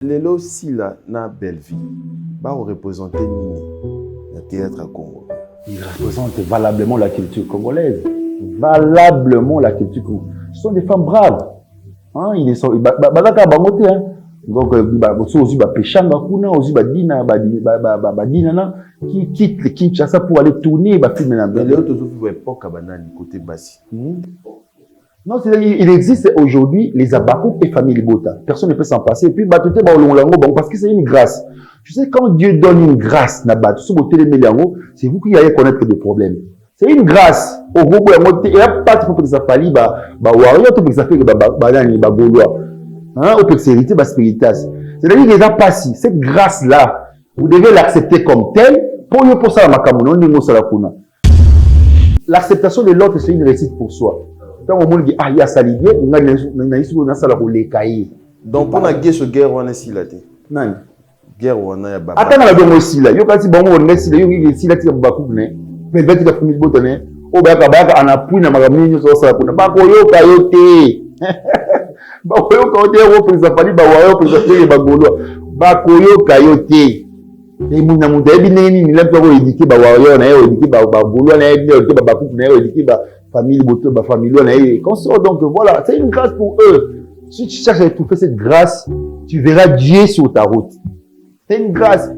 Lelo Sila na Belleville, va représenter le théâtre Congo. Il représente valablement la culture congolaise. Valablement la culture congolaise. Ce sont des femmes braves. Hein, ils sont donc aussi pêchanga kuna aussi dina qui quitte le Kinshasa pour aller tourner film na mais Léo toujours vivre époque banani côté Bassi. Non, il existe aujourd'hui les Abakouk et famille Libota. Personne ne peut s'en passer. Et puis parce que c'est une grâce. Tu sais, quand Dieu donne une grâce, c'est vous qui allez connaître des problèmes. C'est une grâce. Au groupe, il n'y a pas de problème que ça fasse, c'est-à-dire qu'il a pas si. Cette grâce-là, vous devez l'accepter comme telle pour ça, l'acceptation de l'autre, c'est une réussite pour soi. Quand on dit ah il y a salidier, on a ça la donc pour la guerre on est si là non guerre on a baba attends la bonne aussi là yo kasi bango on est si là yo si là ti ba ku ne mais beti ka famille botone o ba ka ana pu na magamini so ça kuna ba ko yo ka yo te ba ko yo ka te wo principali ba wa yo principali ba golo ba ko yo ka yo te et muna muda ebineni ni lempo ko ediki ba wa yo na yo ediki ba golo na ediki ba ku na yo ediki ba famille, ma famille, on est consort. Donc voilà, c'est une grâce pour eux. Si tu cherches à étouffer cette grâce, tu verras Dieu sur ta route. C'est une grâce.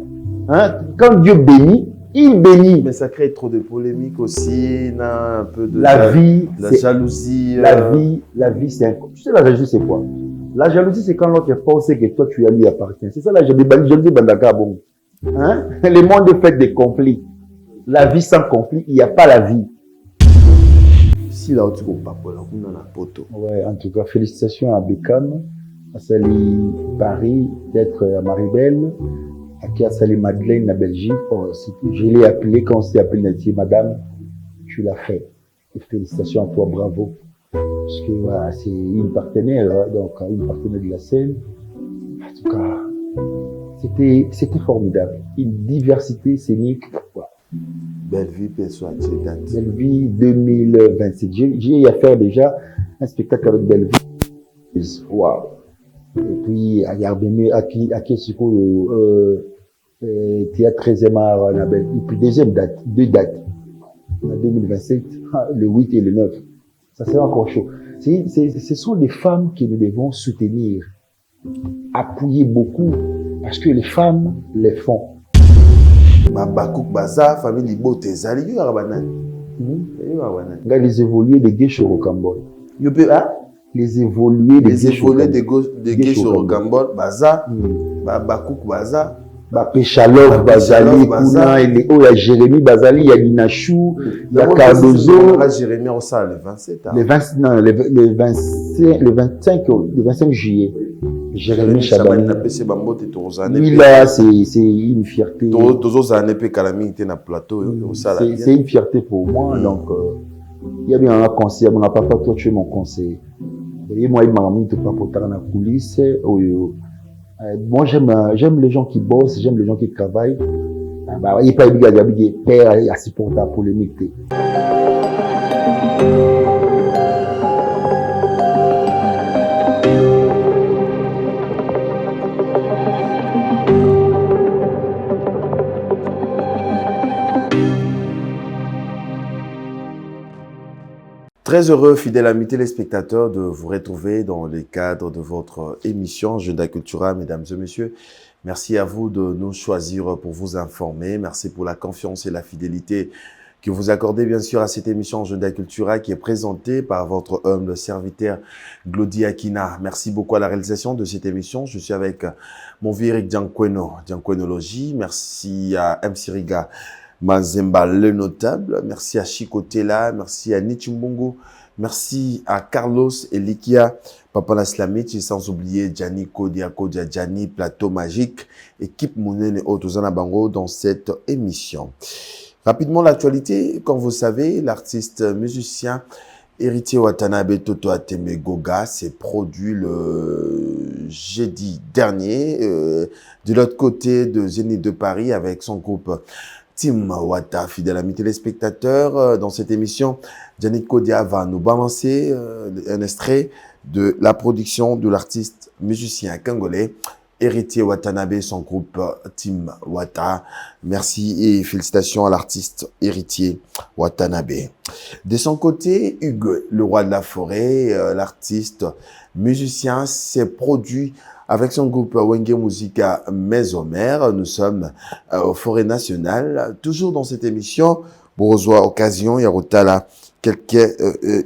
Hein? Quand Dieu bénit, il bénit. Mais ça crée trop de polémiques aussi, un peu de la vie, la jalousie. La vie, c'est un... Tu sais, la jalousie, c'est quoi? La jalousie, c'est quand l'autre pense que toi, tu as lui appartiens. C'est ça la jalousie, bandaka, bon. Hein? Le monde est fait des conflits. La vie sans conflit, il n'y a pas la vie. Si là, tu comprends pas, on a la poteau. Ouais, en tout cas, félicitations à Bécam, à Sali Paris, d'être à Maribel, à qui a Sali Madeleine, à Belgique. Je l'ai appelé, quand on s'est appelé, il dit, madame, tu l'as fait. Et félicitations à toi, bravo. Parce que voilà, c'est une partenaire, donc une partenaire de la scène. En tout cas, c'était formidable. Une diversité scénique. Voilà. Belleville, date. Belleville 2027. J'ai à faire déjà un spectacle avec Belleville. Waouh! Et puis, à Yarbemé, à Kessiko, théâtre 13e art, et puis deuxième date, deux dates. En 2027, le 8 et le 9. Ça sera encore chaud. Ce sont des femmes que nous devons soutenir, appuyer beaucoup, parce que les femmes les font. Bakouk Baza, famille Libote, Zali, il y a les évolués de Guécho au Cambodge. Les évolués de Guécho au Cambodge, Baza, Bakouk Baza, Péchalov, Bazali, Kuna, il y a Jérémy Bazali, il y a Dinachou, il y a Cardozo. Jérémy au ça le 27. Le 25 juillet. Jérémy Chabani. Oui, là, c'est une fierté. C'est une fierté pour moi. Donc, il y a bien un conseil. Mon papa, toi, tu es mon conseil. Et moi, il m'a mis tout pour dans la coulisse. Moi, j'aime les gens qui bossent, j'aime les gens qui travaillent. Il n'y a pas de père à supporter la polémique. Très heureux, fidèles amis téléspectateurs, de vous retrouver dans le cadre de votre émission Agenda Cultura, mesdames et messieurs. Merci à vous de nous choisir pour vous informer. Merci pour la confiance et la fidélité que vous accordez bien sûr à cette émission Agenda Cultura qui est présentée par votre humble serviteur Glody Akina. Merci beaucoup à la réalisation de cette émission. Je suis avec mon vieux Eric Diankwenologie. Merci à M. Siriga Mazemba le notable, merci à Chikotela, merci à Nichimbungu, merci à Carlos Elikia, Papa Laslamit, sans oublier Gianni Kodia, Gianni Plateau Magique, équipe Mounene et Otozana Bango dans cette émission. Rapidement, l'actualité, comme vous savez, l'artiste musicien Héritier Watanabe Toto Ateme Goga s'est produit le jeudi dernier de l'autre côté de Zénith de Paris avec son groupe Tim Wata, fidèle ami téléspectateur. Dans cette émission, Gianni Kodia va nous balancer un extrait de la production de l'artiste musicien congolais Héritier Watanabe, son groupe Team Wata. Merci et félicitations à l'artiste Héritier Watanabe. De son côté, Hugues, le roi de la forêt, l'artiste musicien, s'est produit avec son groupe Wenge Musica Mesomer. Nous sommes au Forêt Nationale. Toujours dans cette émission, pour revoir occasion, il y a quelques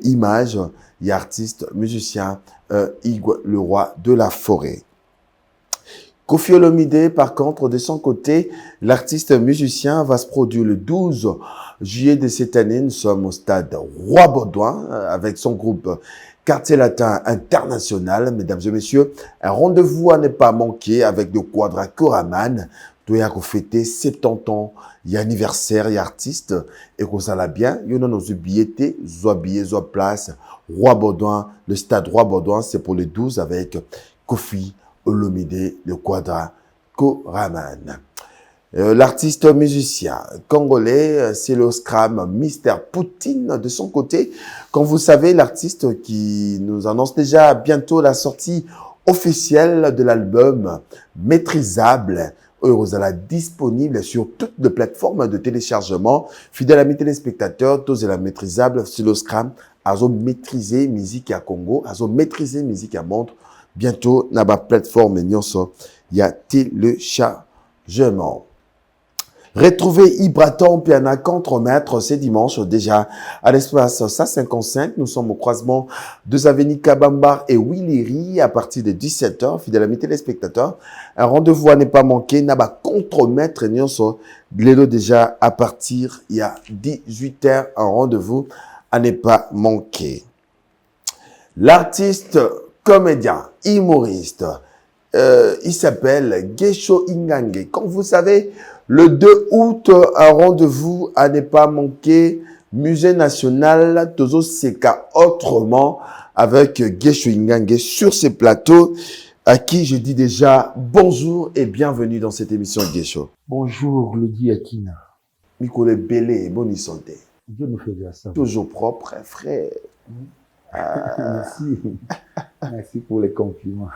images. Il y a artiste, musicien, Hugues, le roi de la forêt. Koffi Olomide, par contre, de son côté, l'artiste musicien va se produire le 12 juillet de cette année. Nous sommes au stade Roi-Baudouin avec son groupe Quartier Latin International. Mesdames et messieurs, un rendez-vous à ne pas manquer avec le Quadra Koraman. Doya ko fêter 70 ans, il y a anniversaire, il y a artiste, et qu'on s'en bien, il y a nos billets, soit billets, soit place, Roi-Baudouin, le stade Roi-Baudouin, c'est pour le 12 avec Koffi Olomide, le Quadra Koraman. L'artiste musicien congolais, c'est le Scram Mister Poutine de son côté. Comme vous savez, l'artiste qui nous annonce déjà bientôt la sortie officielle de l'album Maîtrisable, sera disponible sur toutes les plateformes de téléchargement. Fidèle amis téléspectateurs, tous et la maîtrisable, c'est le Scram, azo maîtriser musique à Congo, azo maîtriser musique à montre. Bientôt, na ba plateforme nyonso, il y a téléchargement. Retrouvez Ibraton Piana contre-maître ce dimanche déjà à l'espace 155. Nous sommes au croisement de Avenue Kabambar et Willery à partir de 17h. Fidèle amis téléspectateurs, un rendez-vous à ne pas manquer. Naba contre-maître nyonso, Glélo déjà à partir il y a 18h. Un rendez-vous à ne pas manquer. L'artiste, comédien, humoriste, il s'appelle Gesho Ingange. Comme vous savez, le 2 août, un rendez-vous à ne pas manquer, Musée national Tozo Seka autrement avec Gesho Ingange sur ces plateaux, à qui je dis déjà bonjour et bienvenue dans cette émission Gesho. Bonjour, Lodi Akina. Mikole Belé, bonne santé. Dieu nous fait bien ça. Toujours propre, frais. Merci. Merci pour les compliments.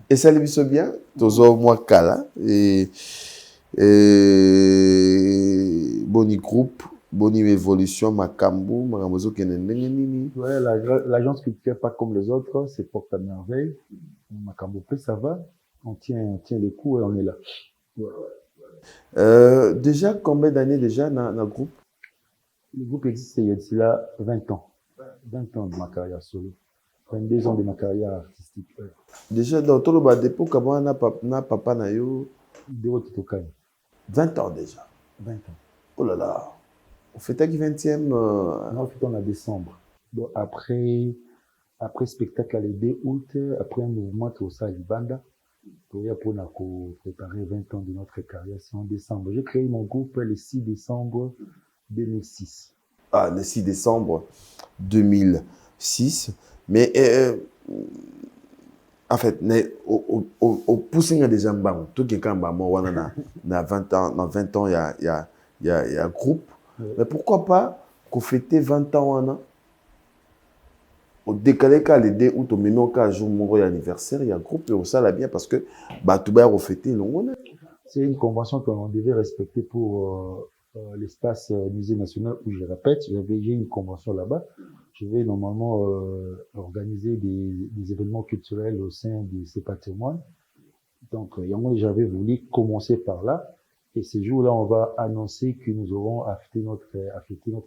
Et ça lui fait bien, Tozo Mwakala et boni groupe, boni évolution, Makambu, Maramozo Kenendengenini. Ouais, l'agence culturelle pas comme les autres, c'est porte à merveille. Makambu, ça va. On tient les coups et on est là. Ouais. Déjà, combien d'années déjà dans le groupe? Le groupe existe il y a d'ici là 20 ans. 20 ans de ma carrière solo. 22 ans de ma carrière artistique. Ouais. Déjà, dans tout le bas dépôt, comment na papa na yo? 20 ans déjà. 20 ans. Oh là là. On fait qui 20e Non, on fait en décembre. Donc après spectacle à le 2 août, après un mouvement tout ça à Libanda, pour préparer 20 ans de notre carrière, c'est en décembre. J'ai créé mon groupe le 6 décembre 2006. Ah, le 6 décembre 2006. Mais en fait, au poussing des jambes, tout qui est quand même na 20 ans, dans 20 ans, il y a un groupe. Ouais. Mais pourquoi pas qu'on fêtait 20 ans, au décalé qu'à les 2 août, au même cas, jour mon anniversaire, il y a un groupe et on ça l'a bien parce que, tout le monde fêter long. C'est une convention qu'on devait respecter pour l'espace musée national où je répète, j'ai une convention là-bas. Je vais normalement organiser des événements culturels au sein de ces patrimoines. Donc, j'avais voulu commencer par là. Et ce jour-là, on va annoncer que nous aurons fêté notre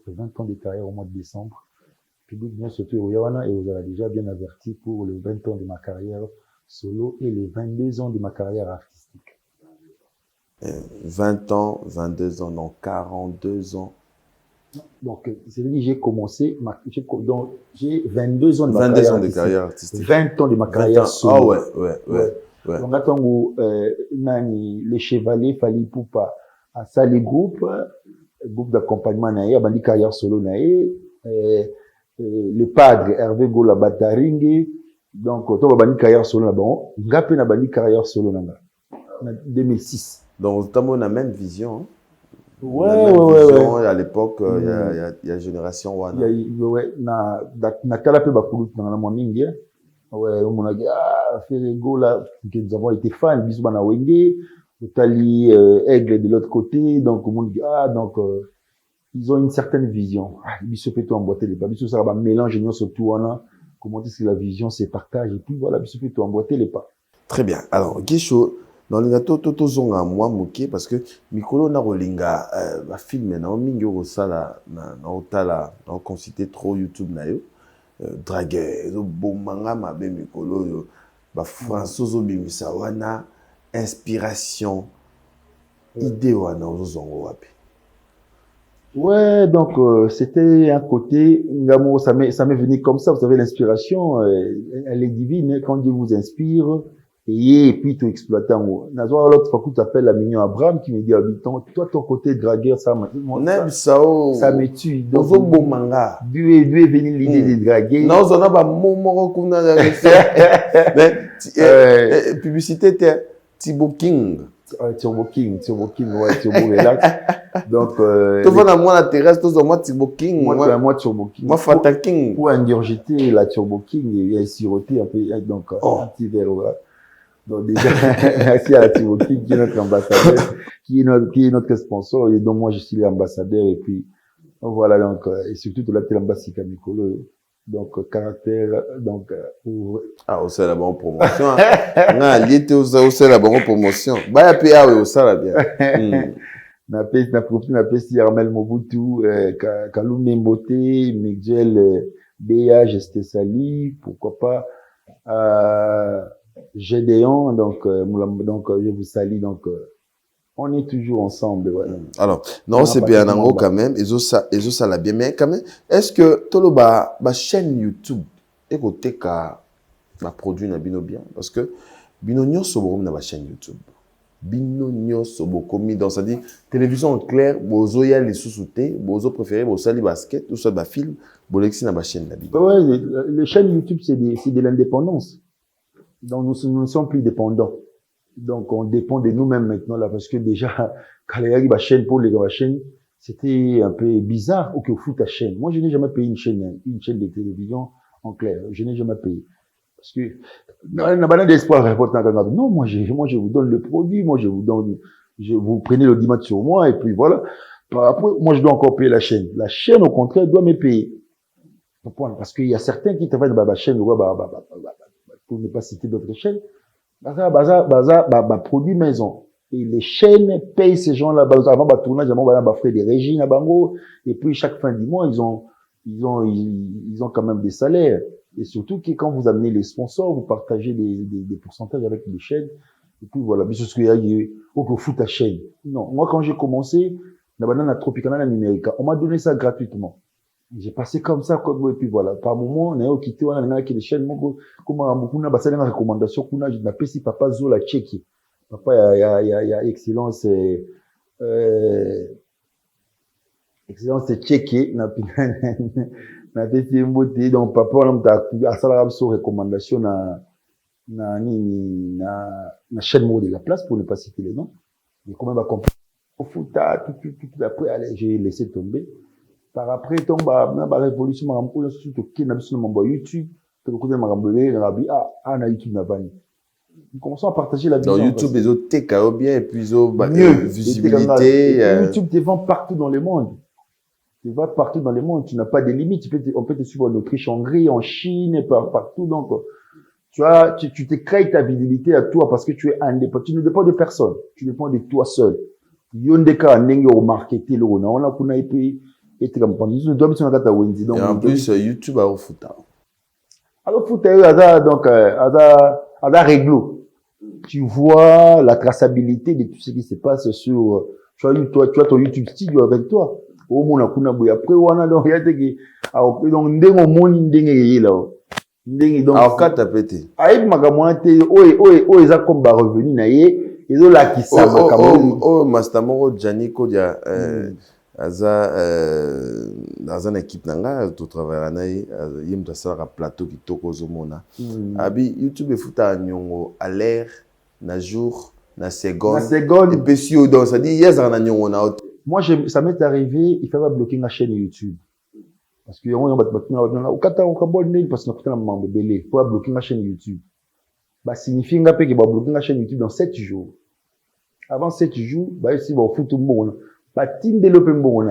20 ans de carrière au mois de décembre. Le public vient surtout au Yawana et vous avez déjà bien averti pour les 20 ans de ma carrière solo et les 22 ans de ma carrière artistique. 20 ans, 22 ans, donc 42 ans. Donc, c'est là que j'ai commencé, donc j'ai 22 ans de ma 22 ans de carrière artistique. 20 ans de ma carrière solo. Ah ouais. Donc, attends, les chevaliers, Fali Poupa, à ça, les groupes d'accompagnement, bandi carrière solo, le padre, Hervé Gola Bataringue, donc, toi, bandi carrière solo, bon, ngapé na bandi carrière solo, en 2006. Donc, on a la même vision, hein? Ouais. À l'époque, il y a génération Wana. Ouais, na kala pe bakulu na mwa mingi. Ouais, on a dit Ferrego, là, que nous avons été fans, Bisbana Wenge, Otali, Aigle de l'autre côté, donc, au monde dit, donc, ils ont une certaine vision. Bissot peut tout emboîter les pas. Bissot, ça va mélanger nous surtout, comment dire que la vision se partage, et puis voilà, Bissot peut tout emboîter les pas. Très bien. Alors, Guicho, dans le gâteau, tout zonga moi moqué parce que Mikolo na rolinga va filmer na mingi osala na otala na consulter trop YouTube na yo draguer zo bomanga mabe Mikolo yo ba françois bimisa wana inspiration idée wana ozongo wapi. Ouais, donc c'était un côté ngamo, ça m'est venu comme ça. Vous savez, l'inspiration, elle est divine quand Dieu vous inspire. Et puis tout exploiter en haut. Nazoa l'autre fois que tu appelles la mignon Abraham qui me dit habitant, toi ton côté dragueur ça me tue. Donc bon manga. D'où est venu l'idée de draguer? Non, on a pas momo kuna mais publicité Thibaut King. Thibaut King, ouais, Thibaut relax. Donc tu vois dans moi la terrasse, tous moi Thibaut King, moi Thibaut King. Moi Fata King. Pour ingurgiter la Thibaut King, il a siroté un peu donc un petit verre. Donc déjà, merci à la Thibaut King qui est notre ambassadeur, qui est notre sponsor, et donc moi je suis l'ambassadeur, et puis voilà, donc et surtout de la l'ambassadeur Mikolo, donc caractère, donc pour c'est la bonne promotion. Na lié c'est la bonne promotion. Bah puis oui, ça la bien. Na pesi Armel Mobutu, Kalume Mbote, Miguel Béa, Gesté Sali, pourquoi pas Gédéon, donc je vous salue, donc on est toujours ensemble. Voilà. Alors, non, c'est bien en haut quand même, et ça l'a bien, mais quand même, est-ce que tout le chaîne YouTube, écoutez ka produit na bino bien, parce que bino nyo soborum na chaîne YouTube, bino nyo sobokomi dans ça dit télévision en clair, bozo ya les sous-soutés, bozo préféré bozo sali basket ou soit film, bolexi na chaîne na bino. Ouais, les chaînes YouTube c'est de l'indépendance. Donc, nous ne sommes plus dépendants. Donc, on dépend de nous-mêmes maintenant, là, parce que déjà, quand les gens chaîne pour les chaîne, c'était un peu bizarre, ou que fout ta chaîne. Moi, je n'ai jamais payé une chaîne de télévision en clair. Je n'ai jamais payé. Parce que, n'a pas d'espoir, non, moi, je vous donne le produit, moi, vous prenez le dimanche sur moi, et puis voilà. Après, moi, je dois encore payer la chaîne. La chaîne, au contraire, doit me payer. Parce qu'il y a certains qui travaillent dans la chaîne, pour ne pas citer d'autres chaînes, produit maison. Et les chaînes payent ces gens-là, avant le tournage, avant faire des régies à Bango, et puis chaque fin du mois, ils ont quand même des salaires. Et surtout que quand vous amenez les sponsors, vous partagez des pourcentages avec les chaînes. Et puis voilà, mais c'est ce qu'il y a, faut que fout ta chaîne. Non, moi quand j'ai commencé, na Tropicana numérique, on m'a donné ça gratuitement. J'ai passé comme ça, et puis voilà. Par moment, on a quitté, on a les chaînes, comment beaucoup na basé na recommandation, qu'on a, je n'appelle si papa Zola Tchéki. Papa, il y a excellence, excellence Tchéki, na petit mboté, donc papa, on a ça sur recommandation na chaîne mot de la place, pour ne pas citer les noms. Mais comment va comprendre? Au foot, tout après, allez, j'ai laissé tomber. Par après, tombe la révolution, on a surtout qui n'a pas YouTube, tout le coup de na YouTube n'a pas. Nous commençons à partager la vision. Dans YouTube, les autres TKO bien, et puis ils ont visibilité. YouTube te vend partout dans le monde. Tu vas partout dans le monde, tu n'as pas de limites. On peut te suivre en Autriche, en Hongrie, en Chine, partout. Donc, tu te crées ta visibilité à toi parce que tu es indépendant. Tu ne dépends de personne. Tu dépends de toi seul. Yondeka, nenge au marketing, on a kuna et puis, et en plus, YouTube a au foot. Alors, foot, donc, réglo. Tu vois la traçabilité de tout ce qui se passe sur, tu as ton YouTube studio avec toi. Au moins, après, on a donc, donc, ndengo moni ndenge là. Donc, alors, quand t'as pété? Aïe, magamoante, eza comme ba revenu na ye, ezo la kisa makambo. Mastamoro Janiko dia, dans une équipe nanga, tu travailles na ye, yem ta sara plateau qui toko zomona. Abi, YouTube futa nyongo à l'air, na jour, na seconde. Et puis si on danse, ça dit, yes, na nyongo na autre. Moi, ça m'est arrivé, il fallait bloquer ma chaîne YouTube. Parce que, on va bloquer ma chaîne YouTube. bah, signifie que va bloquer la chaîne YouTube dans 7 jours. Avant 7 jours, bah, si va foutre bon, bah, team développer bon,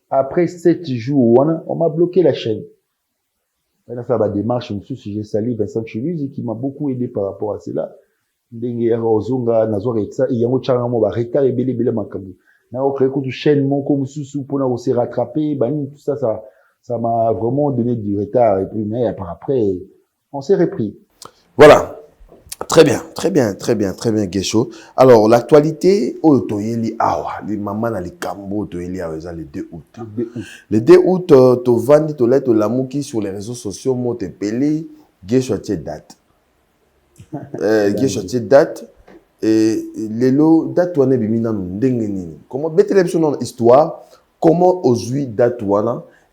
après 7 jours, on m'a bloqué la chaîne. Là, ça va démarche, monsieur, si j'ai sali Vincent Chiluzi, qui m'a beaucoup aidé par rapport à cela. Ndenge ozonga nazwa ça il y a un changa mo ba retard et belé makambu na o créé une chaîne mon comme sous pour na se rattraper bani tout ça ça m'a vraiment donné du retard et puis mais par après on s'est repris. Voilà. Très bien, très bien, très bien, très bien, Guécho. Alors, l'actualité, les mamans dans les Cambo, le 2 août. Le 2 août, tu vends, tu lettres, l'amour sur les réseaux sociaux, moi, tu payé, Guécho, tu date. Guécho, tu date. Et les lots, date, tu as comment, bête l'élection histoire, comment aujourd'hui date,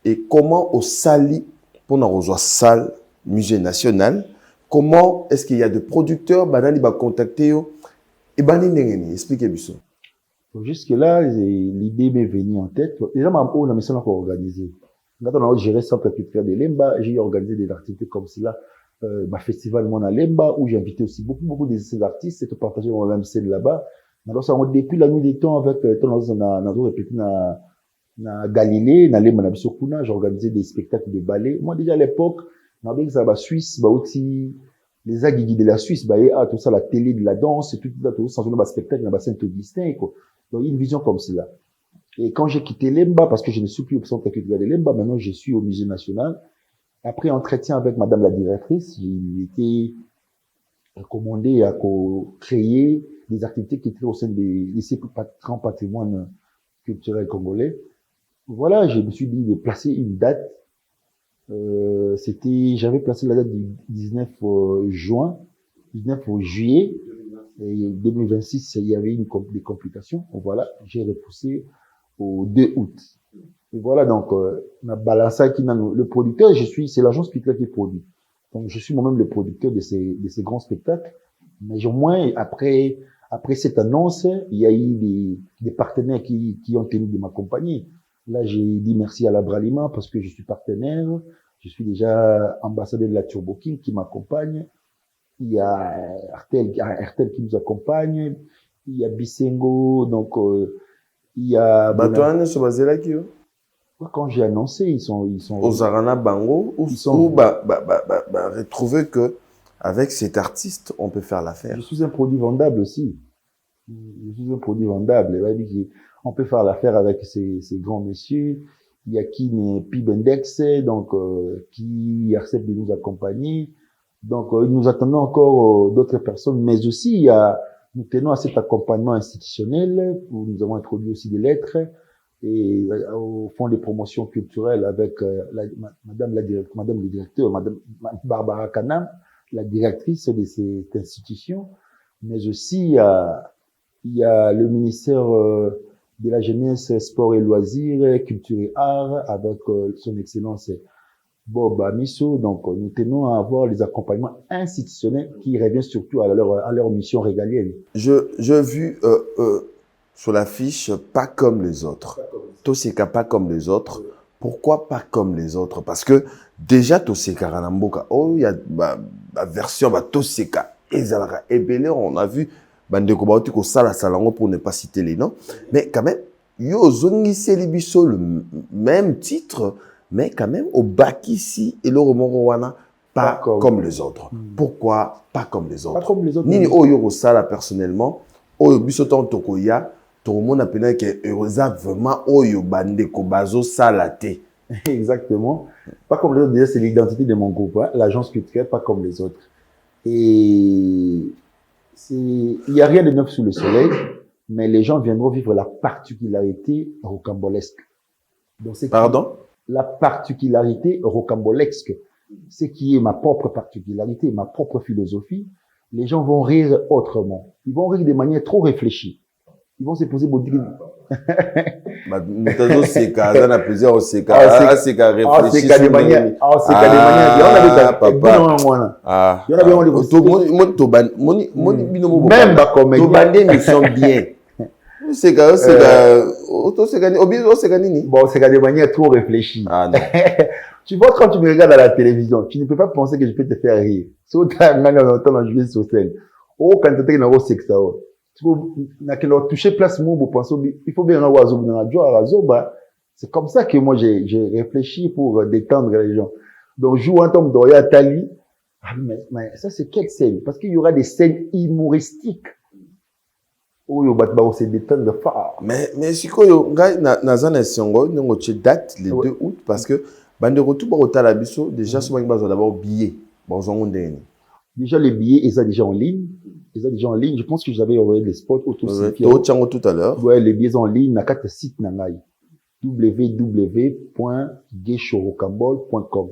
et comment au sali, pour nous rejoindre salle, musée national. Comment est-ce qu'il y a des producteurs qui vont contacter et expliquez-moi. Jusque-là, l'idée m'est venue en tête. Déjà, on a mis ça pour organiser. Quand on a géré Centre culturel de Lemba, j'ai organisé des activités comme cela. Ma festival Mona Lemba, où j'ai invité aussi beaucoup de ces artistes et de partager mon même scène là-bas. Alors, ça, depuis la nuit des temps, avec, on a répété na Galilée, na Lemba, na Bissokuna, j'ai organisé des spectacles de ballet. Moi, déjà à l'époque, on avait ça, Suisse, aussi, les aguilles de la Suisse, tout ça, la télé, de la danse, et tout ça, tout ça, dans spectacle, dans scène tout distinct, quoi. Donc, il y a une vision comme cela. Et quand j'ai quitté Lemba, parce que je ne suis plus au centre culturel de Lemba, maintenant, je suis au musée national. Après entretien avec madame la directrice, j'ai été recommandé à créer des activités qui étaient au sein des grands patrimoines culturels congolais. Voilà, je me suis dit de placer une date. J'avais placé la date du 19 juillet, et 2026, il y avait des complications. Voilà, j'ai repoussé au 2 août. Et voilà, donc, on a balancé le producteur, c'est l'agence culturelle qui produit. Donc, je suis moi-même le producteur de ces grands spectacles. Mais au moins, après cette annonce, il y a eu des partenaires qui ont tenu de m'accompagner. Là, j'ai dit merci à la Bralima parce que je suis partenaire. Je suis déjà ambassadeur de la Turbo King qui m'accompagne. Il y a Artel qui nous accompagne. Il y a Bisengo, donc, il y a... Quand j'ai annoncé, ils sont aux Arana Bango, retrouver que, avec cet artiste, on peut faire l'affaire. Je suis un produit vendable aussi. On peut faire l'affaire avec ces grands messieurs. Il y a qui n'est Pibendex, donc, qui accepte de nous accompagner. Donc, nous attendons encore d'autres personnes, mais aussi, nous tenons à cet accompagnement institutionnel où nous avons introduit aussi des lettres et au fond des promotions culturelles avec madame le directeur, madame Barbara Kanam, la directrice de cette institution, mais aussi il y a le ministère de la Jeunesse, Sport et Loisirs, Culture et Arts, avec son excellence Bob Amisso. Donc, nous tenons à avoir les accompagnements institutionnels qui reviennent surtout à leur mission régalienne. J'ai vu sur l'affiche « Pas comme les autres ». Toseka pas comme les autres. Pourquoi pas comme les autres? Parce que déjà, Toseka Ranamboka, il y a la version Toseka Ezalaka Ebele, on a vu Bandeko Baoti ko sala salango pour ne pas citer les noms. Mais quand même, yo zongi selibiso le même titre, mais quand même au Bakisi et le Romorowana pas comme les autres. Pourquoi pas comme les autres? Pas comme les autres. Nini Oyo Sala personnellement, Oyo Bisoton Tokoya, tout le monde appelle que vraiment Oyo Bandeko Bazo Salate. Exactement. Pas comme les autres, déjà c'est l'identité de mon groupe, hein? L'agence culturelle, pas comme les autres. Et il n'y a rien de neuf sous le soleil, mais les gens viendront vivre la particularité rocambolesque. Donc, pardon? La particularité rocambolesque. Ce qui est ma propre particularité, ma propre philosophie. Les gens vont rire autrement. Ils vont rire de manière trop réfléchie. Ils vont se poser beaucoup de C'est que c'est bon, c'est de manière trop réfléchie. Ah non. Tu vois, quand tu me regardes à la télévision, tu ne peux pas penser que je peux te faire rire. Sauf que tu as joué sur scène. Oh, quand tu es dans le sexe, tu peux toucher place, il faut bien avoir c'est comme ça que moi, j'ai réfléchi pour détendre les gens. Donc, joue un tombe d'Oya Tali. Ah, mais ça, c'est quelle scène? Parce qu'il y aura des scènes humoristiques. Oh, yo, c'est détendre de phare. Mais si quoi, Nazan Siongo, nous date le 2 août parce que, bande retour par Ota Labiso, déjà, souvent, ils ont d'abord billet. Déjà, les billets, ils sont déjà en ligne. Je pense que j'avais envoyé des spots autour de tout à l'heure. Ouais, les billets en ligne, na carte site nangai. www.gayshorokambol.com.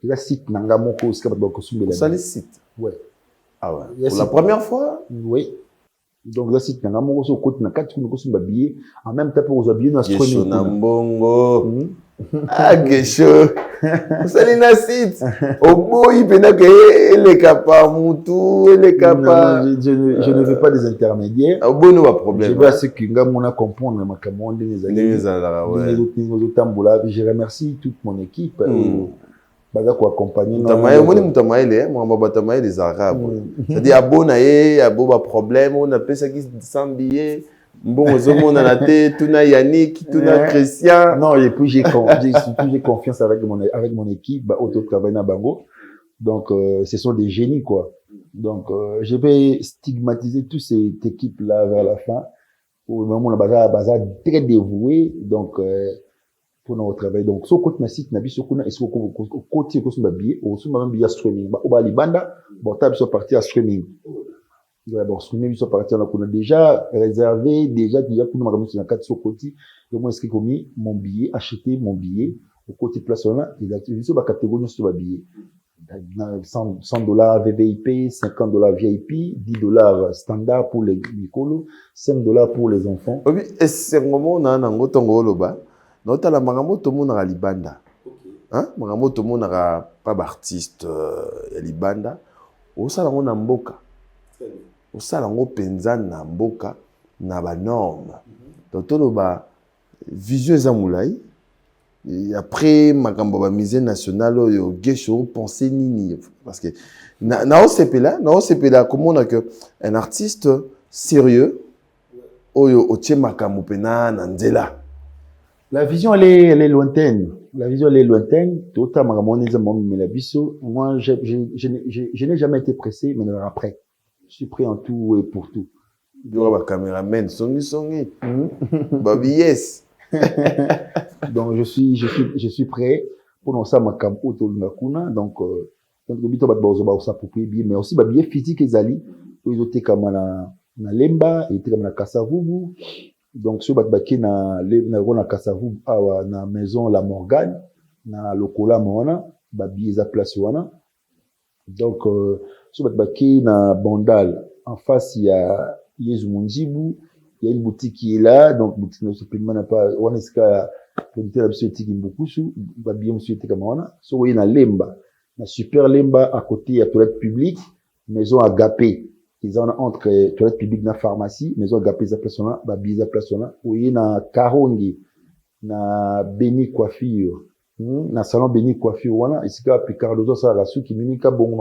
C'est site nanga moko, c'est ça les sites. Ouais. Ah ouais. Pour la première fois? Oui. Donc, là, site nanga moko, so côté na carte, nous sommes billets. En même temps, pour vous habiller dans streaming. Gayshonambongo. Ah, Gaysho. Ça les na site. Au bout, il peut que les capas, moutou, les capas. Je ne veux pas des intermédiaires. Au bout, nous, pas problème. Je veux à ce que Ngamona comprendre ma commande des amis. Je remercie toute mon équipe. Baza ko accompagner les arabes. C'est-à-dire abonaye, abo problème, on appelle ça qui sans billet. Bon, on a la tête, tout na Yannick, tout na Christian. Non, et puis j'ai confiance avec mon équipe, auto travail na bango. Donc ce sont des génies quoi. Donc je vais stigmatiser toute cette équipe là vers la fin. Au moment où on a très dévoué donc pour notre travail. Donc so côté na site na biso kuna est-ce que côté ko suma billet ou suma même billet streaming ba oba libanda bon table sur partie à streaming. Bon, streaming sur partie on a déjà réservé déjà pour nous sur 4 sur côté. Donc moi est-ce que commis mon billet acheter mon billet au côté place là et d'activer sur la catégorie sur le billet. $100 VVIP, $50 VIP, $10 standard pour les Mikolo, $5 pour les enfants. Oui, et c'est un moment où on a un gotongo loba. Nota la marambo tout le monde a libanda. Hein? Marambo tout le monde a pas d'artiste libanda. Au salon on a mboka. Au salon on penza na mboka na ba norme. Donc tout le ba vision zamulai. Et après makambo ba musée national yo gesho penser nini parce que na OCP là comment on a que un artiste sérieux oyo otie makambo pena na nzela. La vision elle est lointaine. Moi je n'ai jamais été pressé mais après je suis prêt en tout et pour tout. Il y aura ba caméraman songi. Baby yes. Donc je suis prêt pour non ça makambo autour de kuna donc bito ba s'approprier bien mais aussi ba bien physique ezali ils ont comme na Lemba et comme na Kasavubu. Donc sur batbaki na Kasavubu awa na maison La Morgane na lokola mona ba bieza place wana. Donc sur batbaki na Bandal en face il y a Yezu Munjibu. Il y a une boutique qui est là, donc boutique ne se peut pas, on est producteur de boutique beaucoup sous, va bien monsieur comme on a. So il y a Lemba, la super Lemba à côté il y a toilette publique, maison Agapé. Ils ont entre toilette publique na pharmacie, maison Agapé za place là, ba biza place là. Il y a Karongi, na Beni coiffure, na salon Beni coiffure wana, ici ka Picardo ça la sou qui mimika bon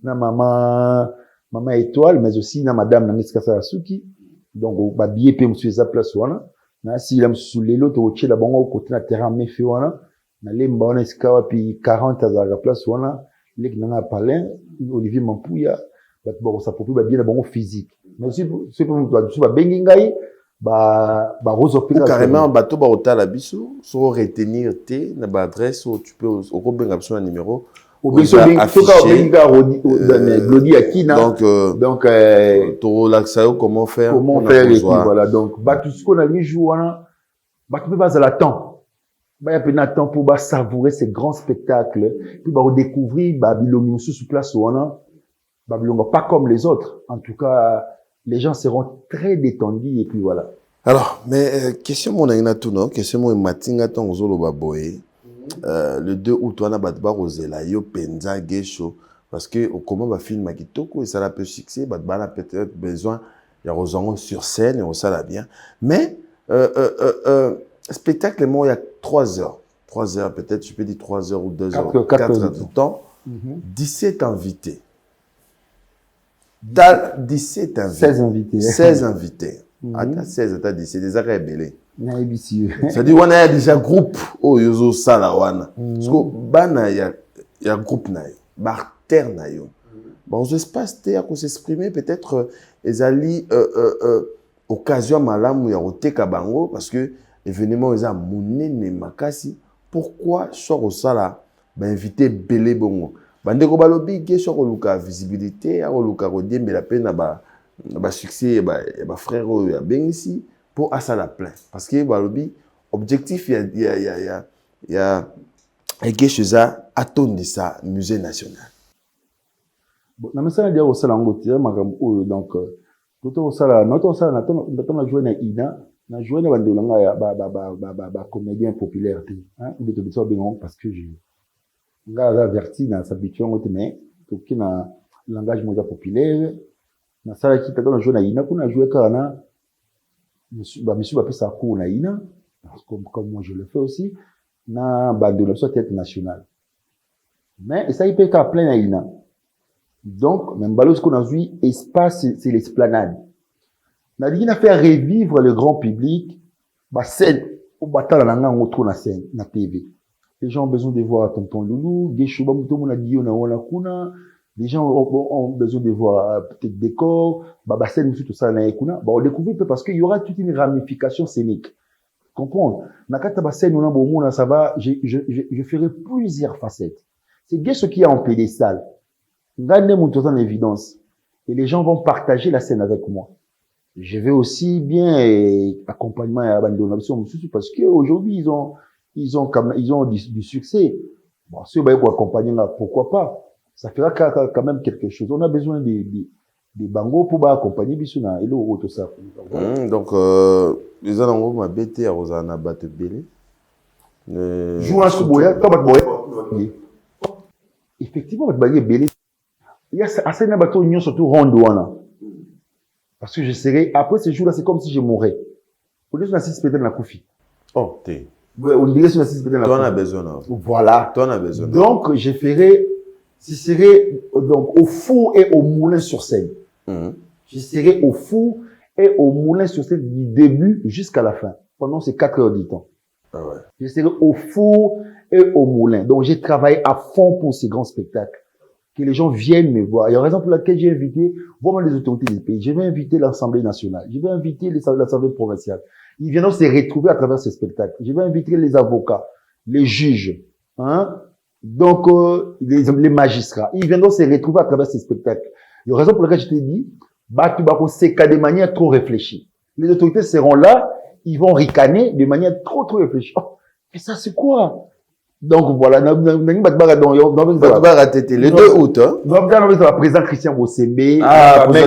maman étoile, mais aussi na madame na miska ça la souki. Donc ba billet pe monsieur za place wana na si la msule lo to chela bango côté na terrain mefi wana na lemba wana iskawa pi 40 za place wana lek na palin Olivier Mampuya ba bo sa popu ba bien na bango physique mais si pour ba bengi ngai ba rozo pina carrément bateau ba hôtel biso so retenir te na ba adresse où tu peux au benga besoin numéro donc tu comment faire et puis voilà donc tout ce qu'on a mis jour tu peux pas à l'attendre il y a plein de temps pour savourer ces grands spectacles puis redécouvrir Babylone sous place Babylone pas comme les autres en tout cas les gens seront très détendus et puis voilà. Alors mais question mon na tout non question mon matinga ton zolo baboye. Le 2 août, on a battu Rosela, yo penza gesho parce que comment va film kitoko et ça la peut succès, a peut-être besoin il y a Rosango sur scène, et on ça bien. Mais, spectacle, moi, il y a 3 heures. 3 heures, peut-être, je peux dire 3 heures ou 2 heures. 4 heures de temps. 17 invités. 17 invités. 16 invités. 16 invités. Attends, 16, attends, 17, des arrêts belés. C'est-à-dire, on a déjà groupe, oh, yozo sala wana. Parce que, bana, il y a groupe na yo. Barter na yo. Bon, aux espaces, t'es à s'exprimer, peut-être, ezali, occasion malamu ya oteka bango, parce que, événement, ils ont monene makasi. Pourquoi, sur au sala, bah, invité belé bongo. Bandeko balobi, ke sur luka visibilité, au luka rodie, mais la peine, bah, succès, bah, frère, ya ben ici, pour à la plein. Parce que, balobi, objectif, il y a quelque chose à attendre de ça, musée national. bon, na mesana dia au sala ngoti, makambo, donc, tout au sala, notre sala, n'a joué na ina, na joué na bandolanga ya, comédien populaire, hein, de tout bien, parce que j'ai, nga averti na s'habituer ngote, mais, tout qui na langage mondial populaire, na sala qui tata na joué na ina, kuna joué kana, monsieur va faire ça cours na ina, comme moi je le fais aussi, na bandolanga soit théâtre national. Mais, ça y peut qu'à plein na ina. Donc, même balos qu'on a vu, espace, c'est l'esplanade. On a dit, a fait revivre le grand public, bah, scène, au bataille, la langue, on trouve la scène, la TV. Les gens ont besoin de voir Tonton Loulou, Geshuba, Moutomo, na Guillaume, na Kuna. Les gens ont besoin de voir, peut-être, décor, bah, scène, tout ça, na Ekuna. Bah, on découvre peu parce qu'il y aura toute une ramification scénique. Comprendre? Nakata, bah, scène, on a bon, ça va, je ferai plusieurs facettes. C'est ce qu'il y a en pédestal. Gardez mon temps en évidence. Et les gens vont partager la scène avec moi. Je vais aussi bien accompagnement à Bandonation parce qu'aujourd'hui, ils ont du succès. Bon, si vous voulez pour accompagner là, pourquoi pas? Ça fera quand même quelque chose. On a besoin des bangos pour accompagner Bissuna et l'eau, tout ça. Donc, les gens ont bêté à Rosana Batebele. Joue un sous-boya, comme boya. Effectivement, Batebele belé. Il y a assez de bateaux union surtout rondouana. Parce que je serai, après ce jour-là, c'est comme si je mourrais. Au lieu de s'assister peut-être dans la koufi. Oh, t'es. On dirait que s'assister peut-être dans la koufi. Toi, on a besoin. Voilà. Toi, on a besoin. Donc, je ferai, ce serait, donc, au four et au moulin sur scène. Je serai au four et au moulin sur scène du début jusqu'à la fin. Pendant ces 4 heures du temps. Ah ouais. Je serai au four et au moulin. Donc, j'ai travaillé à fond pour ces grands spectacles. Que les gens viennent me voir. Il y a une raison pour laquelle j'ai invité vraiment les autorités du pays. Je vais inviter l'Assemblée nationale. Je vais inviter l'Assemblée provinciale. Ils viendront se retrouver à travers ce spectacle. Je vais inviter les avocats, les juges, hein. Donc, les magistrats. Ils viendront se retrouver à travers ce spectacle. Il y a une raison pour laquelle je te dis, c'est qu'à de manière trop réfléchie. Les autorités seront là, ils vont ricaner de manière trop réfléchie. Oh, mais ça, c'est quoi? Donc voilà, le 2 août, hein. Donc, le président Christian Bossembe,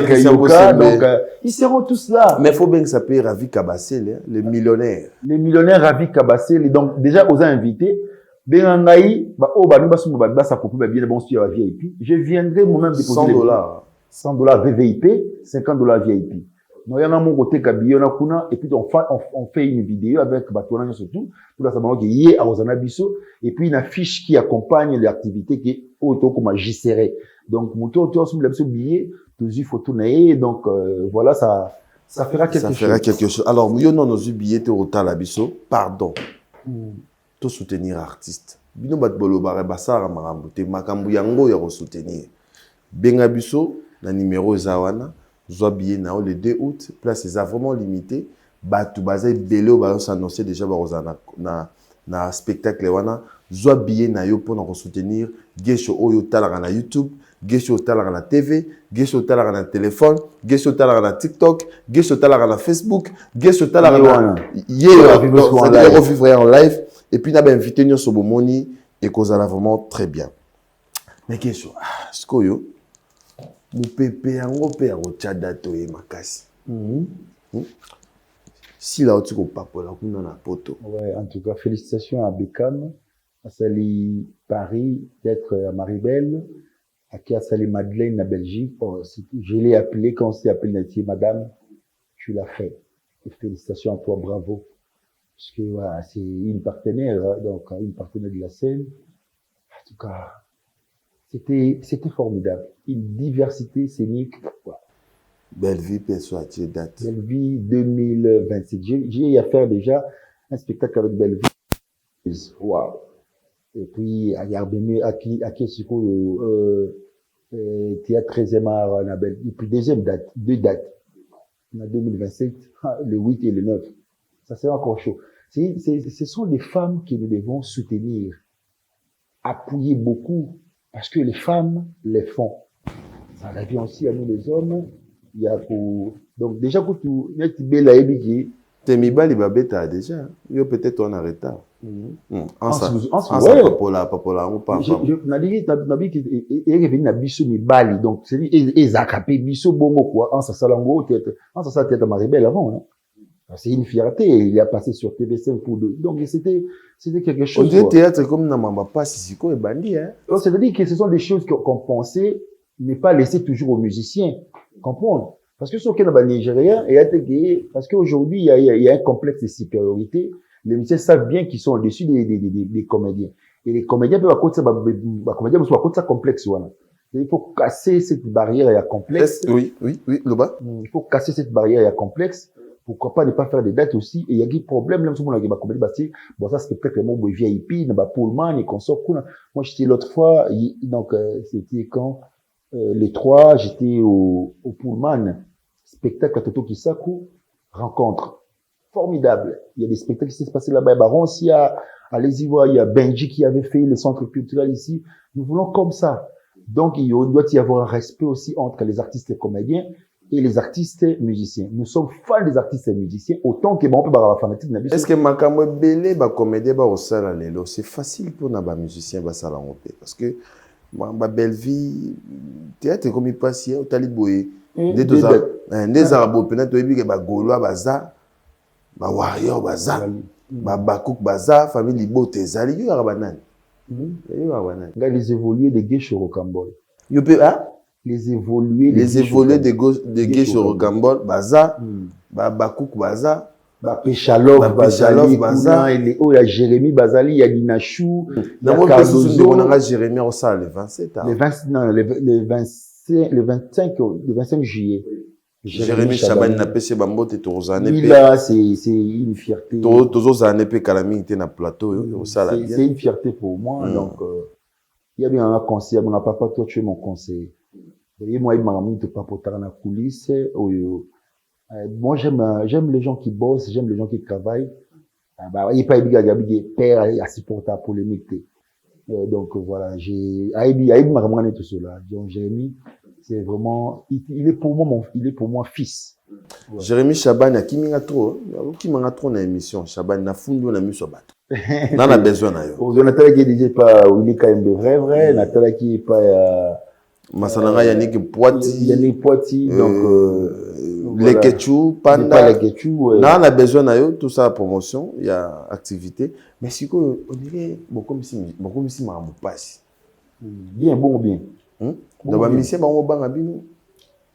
Christian Bossembe. Donc, ils seront tous là. Mais il faut bien que ça paye Ravi Kabassel, les millionnaires. Les millionnaires Ravi Kabassel, donc, déjà, aux invités, je viendrai moi-même déposer $100. $100 VVIP, $50 VIP. Donc, il y en a mon côté Kabiyo na kuna, et puis on fait une vidéo avec Batouana surtout, tout là, ça m'a dit, yé, à Ozana Bisso, et puis une affiche qui accompagne l'activité qui est auto comme J-serré. Donc, mon tour, sur le billet, tous les photos naïe, donc, voilà, ça fera quelque chose. Ça fera quelque chose. Alors, nous, nos billets au Talabiso, pardon. Tout soutenir artiste. Bino bat bolo bare basara marambo te makambu yango ya soutenir. Benga biso, na numéro zawana. Zwa billet na le 2 août, place est vraiment limitée. Batu bazé belé au balance annoncé déjà na spectacle wana. Zwa billet na yo pour nous soutenir. Gesho oyo talaka na YouTube, Gesho talaka na TV, Gesho talaka na téléphone, Gesho talaka na TikTok, Gesho talaka na Facebook, Gesho talaka na revivre en live. Et puis n'a bien invité nous sur Bomoni et cause là vraiment très bien. Mais Gesho, ce que yo Mupépé yango pe ya kochada to ye makasi. Si là tu ko papola kuna na poto. Ouais, en tout cas félicitations à Bekam, à Sali Paris, d'être à Maribel, à qui a Sali Madeleine na Belgique. Oh, je l'ai appelé quand on s'est appelé Madame. tu l'as fait. Et félicitations à toi, bravo. Parce que voilà, c'est une partenaire, hein, donc une partenaire de la scène. En tout cas, c'était formidable. Une diversité scénique. Voilà. Belle vie, perso, à date. Belle vie 2027. J'ai eu à faire déjà un spectacle avec Belle vie. Waouh. Et puis, à Yarbemé, à Kiesiko, théâtre 13e art, on a Belle. Et puis, deuxième date, deux dates. On a 2027, le 8 et le 9. Ça, c'est encore chaud. Ce sont des femmes que nous devons soutenir, appuyer beaucoup, parce que les femmes les font. Ça revient aussi à nous les hommes. Il y a pour... Donc, déjà, pour tout, il y a qui belle à ébiquer. T'es mis bas, il va bêta déjà. Yo, peut-être on a retard. En ça, papola, on parle. On dit que il est revenu à biso mi bali. Donc, c'est lui, il a capé biso bongo, quoi. En ça, salango, tête. En ça, tête à Maribel avant, hein. C'est une fierté. Il a passé sur TV5 pour deux. Donc, c'était quelque chose. On dit théâtre comme Namamba pas Sissiko et Bandi, hein. C'est-à-dire que ce sont des choses qu'on pensait ne pas laisser toujours aux musiciens. Comprendre? Parce que ce qu'on a Nigérien, parce qu'aujourd'hui, il y a un complexe de supériorité. Les musiciens savent bien qu'ils sont au-dessus des comédiens. Et les comédiens peuvent à ça complexe, voilà. Il faut casser cette barrière, il y a complexe. Oui, le bas. Il faut casser cette barrière, il y a complexe. Pourquoi pas ne pas faire des dates aussi? Et il y a des problèmes, même si on a des comédies, bon, ça, c'est peut-être mon VIP, Pullman, et consort. Moi, j'étais l'autre fois, donc, c'était quand, les trois, j'étais au Pullman, spectacle à Toto Kisaku, rencontre formidable. Il y a des spectacles qui s'est passé là-bas. Baron, il y a, allez-y voir, il y a Benji qui avait fait les centres culturels ici. Nous voulons comme ça. Donc, il doit y avoir un respect aussi entre les artistes et comédiens et les artistes musiciens. Nous sommes fans des artistes et musiciens, autant que bon, on peut avoir la fanatique. Est-ce que Makamwe Belé, comédien, au sala lelo, c'est facile pour les musiciens, sala parce que, ma belle vie, théâtre comme il passe hier, au Taliboé, des arabes, peut-être, il y a Gaulois, Baza, Warrior, Baza, Bakouk, Baza, famille Libo, Tezali, il y a Rabanan. Les évolués des gays chez Rocambole. Les évolués des gays chez Rocambole, Baza, Bakouk, Baza, Péchalov, Baza, il y a Jérémy Bazali, il y a Dinachou, il y a Cardozo. On a Jérémy au salle le 27. Le 25 juillet. Jérémy Chaban n'a pas ses bambos et Torozane. Là, c'est une fierté. Torozane et Kalami était na plateau. C'est une fierté pour moi. Donc, il y a bien un conseil. Mon papa, toi, tu es mon conseiller. Et moi, il m'a mis de papoter dans la coulisse. Moi, j'aime les gens qui bossent, j'aime les gens qui travaillent. Il n'y a pas de père à supporter la polémique. Donc, voilà, Aïb m'a ramené tout cela. Donc, Jérémy, c'est vraiment, il est pour moi fils. Ouais. Jérémy Chaban, qui m'a trop dans l'émission. Chaban, n'a fundu la mise au bateau. N'en a besoin d'ailleurs. Nathalie qui disait pas, il est quand même vrai, Nathalie qui est pas, Masananga Yannick Poiti, donc, les Ketchou, Panda. Les Ketchou, on a besoin d'ailleurs, tout ça, promotion, il y a activité. Mais si on dirait, comme si ma passe. Bien. Donc, ma mission,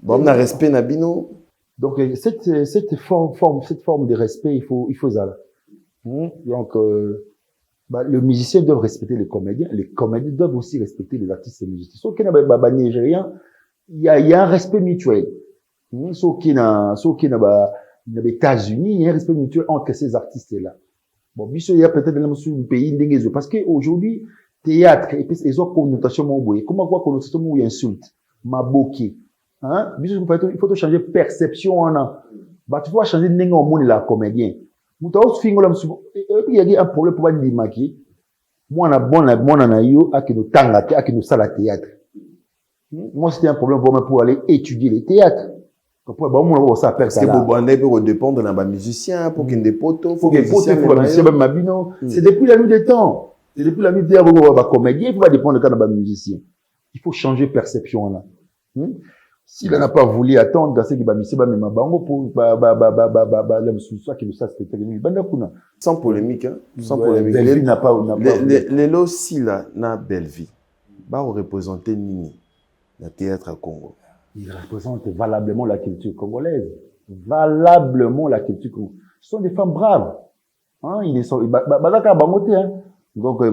on a respect na bino. Donc, cette forme de respect, il faut ça. Donc, le musicien doit respecter les comédiens doivent aussi respecter les artistes et les musiciens. Sauf qu'il y a Nigérien, il y a un respect mutuel. Sauf qu'il y a les États-Unis, il y a un respect mutuel entre ces artistes-là. Bon, il y a peut-être dans le pays, parce qu'aujourd'hui, théâtre, et puis, ils ont connotation mobile. Comment quoi connotation mobile insulte? Maboki. Hein? Il faut changer perception en a. Tu vas changer n'engue au monde la comédien. Et puis, il y a un problème pour dire maki. Moi, on a eu à que nous tanga, à que nous sala théâtre. Moi, c'était un problème pour aller étudier les théâtres. Parce que vous peut dépendre d'un musicien, pour qu'il y ait des poteaux, pour qu'il y ait des poteaux, c'est depuis la nuit des temps. C'est depuis la nuit des temps, vous avez comédien, il faut dépendre d'un musicien. Il faut changer perception, là. S'il n'a pas voulu attendre, dans ce qui va misser, sans polémique, hein. Sans polémique. Belleville n'a pas, les lots, si là, n'a Belleville, va représenter Nini, le théâtre à Congo. Il représente valablement la culture congolaise. valablement la culture Congo. Ce sont des femmes braves. Hein, ils sont, hein. Donc,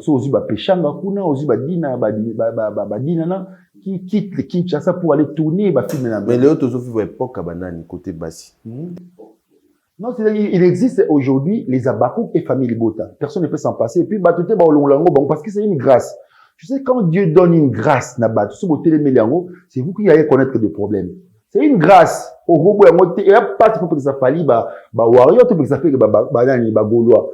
aussi, pêchanga kuna, aussi, dina, dina, qui quitte le Kinshasa pour aller tourner, mais les autres vivent époque à banane, côté Bassi. Non, c'est-à-dire, il existe aujourd'hui les Abakouk et famille Libota. Personne ne peut s'en passer. Et puis, parce que c'est une grâce. Tu sais, quand Dieu donne une grâce, c'est vous qui allez connaître des problèmes. C'est une grâce. Au gros, il y a pas de pour que ça fasse, warrior, pour que ça fait gaulois.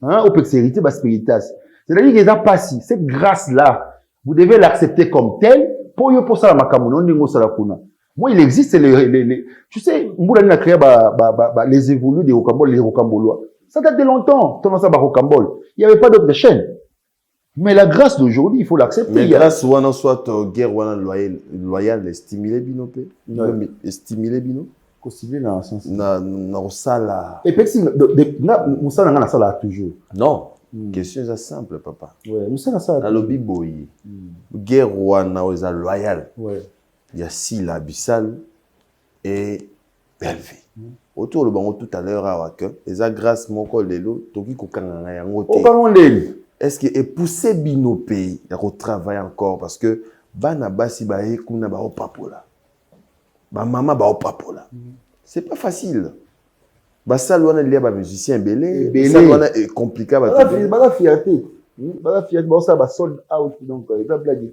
Hein, au peut que c'est hérité, spiritas. C'est-à-dire qu'il y a pas si. Cette grâce-là, vous devez l'accepter comme telle, pour ça, la makamouna, moi, il existe tu sais, Mboula a créé les évolués des Rocambole, les Rocambolois. Ça date de longtemps, Rocambole. Il n'y avait pas d'autre chaîne. Mais la grâce d'aujourd'hui, il faut l'accepter. Mais grâce ou non soit guerre ou loyale, stimuler bino stimuler bino. Stimuler dans le sens. Na sala. Et puis si Moussa na sala toujours. Non. Question est simple, papa. Ouais, Moussa na sala. Na lobi boyi. Guerre ou na loyale. Ouais. Il y a Sila, Abyssal et Belvé. Autour le bango tout à l'heure à que les grâce mon col lelo toki kokanga yango te. Est-ce que est poussé bino pays à retravailler encore parce que bana basi ba ekuna ba opapola. Ba mama ba opapola. C'est pas facile. Ba salwana lié ba musicien belé, salwana est compliqué ba la fierté. Ba fierté ba ça ba sold out donc la blague.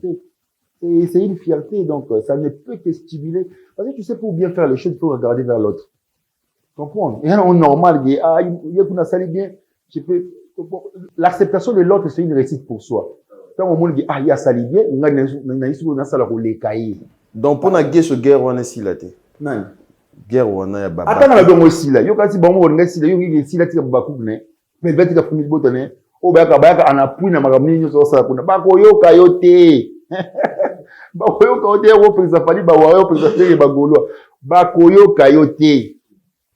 C'est une fierté, donc ça ne peut que stimuler. Parce que tu sais, pour bien faire les choses, il faut regarder vers l'autre. Comprends? Et on normal, il y a sali bien. L'acceptation de l'autre, c'est une réussite pour soi. Quand on dit, il y a sali bien, on a sala pour les cahiers. Donc, pour la guerre, on est si là. Non. Guerre, on a baba. Attends, on a donc aussi là. Yo, quand si bon, on est si là, yo, il est si là, tu as beaucoup, ne. Mais le bête, il a pris le bouton, oh, ben, on a pris, on a ramené, on a ça, on a pas yo, kayote. Bakoyo kayote wo pesa fali ba warrior pesa feli ba gaulois bakoyo kayote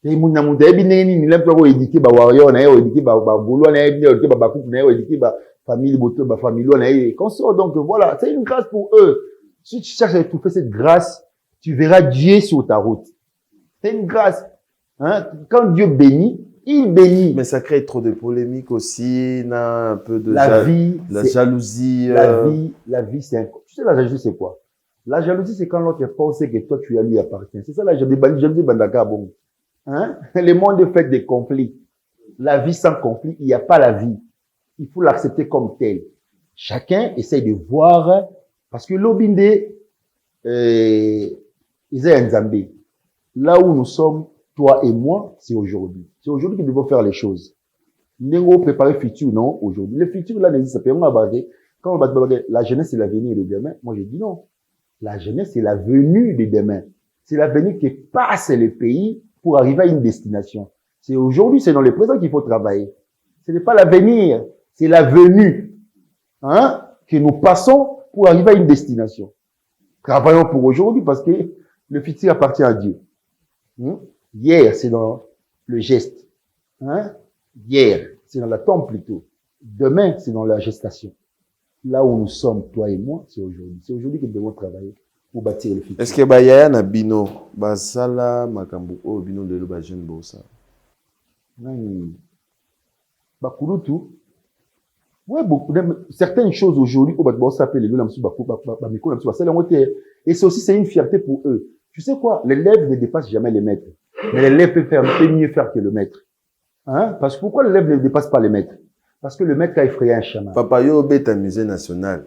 et muna muda ebineni ni lempo ko éduquer ba warrior na yo éduquer ba gaulois na yo éduquer ba bakou na yo éduquer ba famille boto ba famille na yo consort donc voilà c'est une grâce pour eux si tu cherches à étouffer cette grâce tu verras Dieu sur ta route c'est une grâce hein quand Dieu bénit il bénit. Mais ça crée trop de polémiques aussi, un peu de la jalousie. La vie, c'est un... Tu sais, la jalousie, c'est quoi? La jalousie, c'est quand l'autre pense que toi, tu as lui appartiens. C'est ça la jalousie, Bandaka, bon. Hein? Le monde fait des conflits. La vie sans conflit, il n'y a pas la vie. Il faut l'accepter comme tel. Chacun essaye de voir, parce que l'obinde, ils ont un Zambé. Là où nous sommes, toi et moi, c'est aujourd'hui. C'est aujourd'hui que nous devons faire les choses. Nous devons préparer le futur, non, aujourd'hui. Le futur, là, n'existe pas. Quand on va dire, la jeunesse, c'est l'avenir de demain. Moi, je dis non. La jeunesse, c'est l'avenue de demain. C'est l'avenir qui passe le pays pour arriver à une destination. C'est aujourd'hui, c'est dans le présent qu'il faut travailler. Ce n'est pas l'avenir, c'est l'avenue, hein, que nous passons pour arriver à une destination. Travaillons pour aujourd'hui parce que le futur appartient à Dieu. Hier, c'est dans le geste. Hein? Hier, c'est dans la tombe plutôt. Demain, c'est dans la gestation. Là où nous sommes, toi et moi, c'est aujourd'hui. C'est aujourd'hui que nous devons travailler pour bâtir le futur. Est-ce que Yaya na bino, basala makambu o bino de l'oba jeune bossa? Bakulutu. Ouais, beaucoup certaines choses aujourd'hui, au Batbo s'appelle les et c'est aussi, c'est une fierté pour eux. Tu sais quoi? L'élève ne dépasse jamais les maîtres. Mais l'élève peut mieux faire que le maître. Hein? Parce que pourquoi l'élève ne dépasse pas les maîtres? Parce que le maître a effrayé un chemin. Papa yo beta musée national.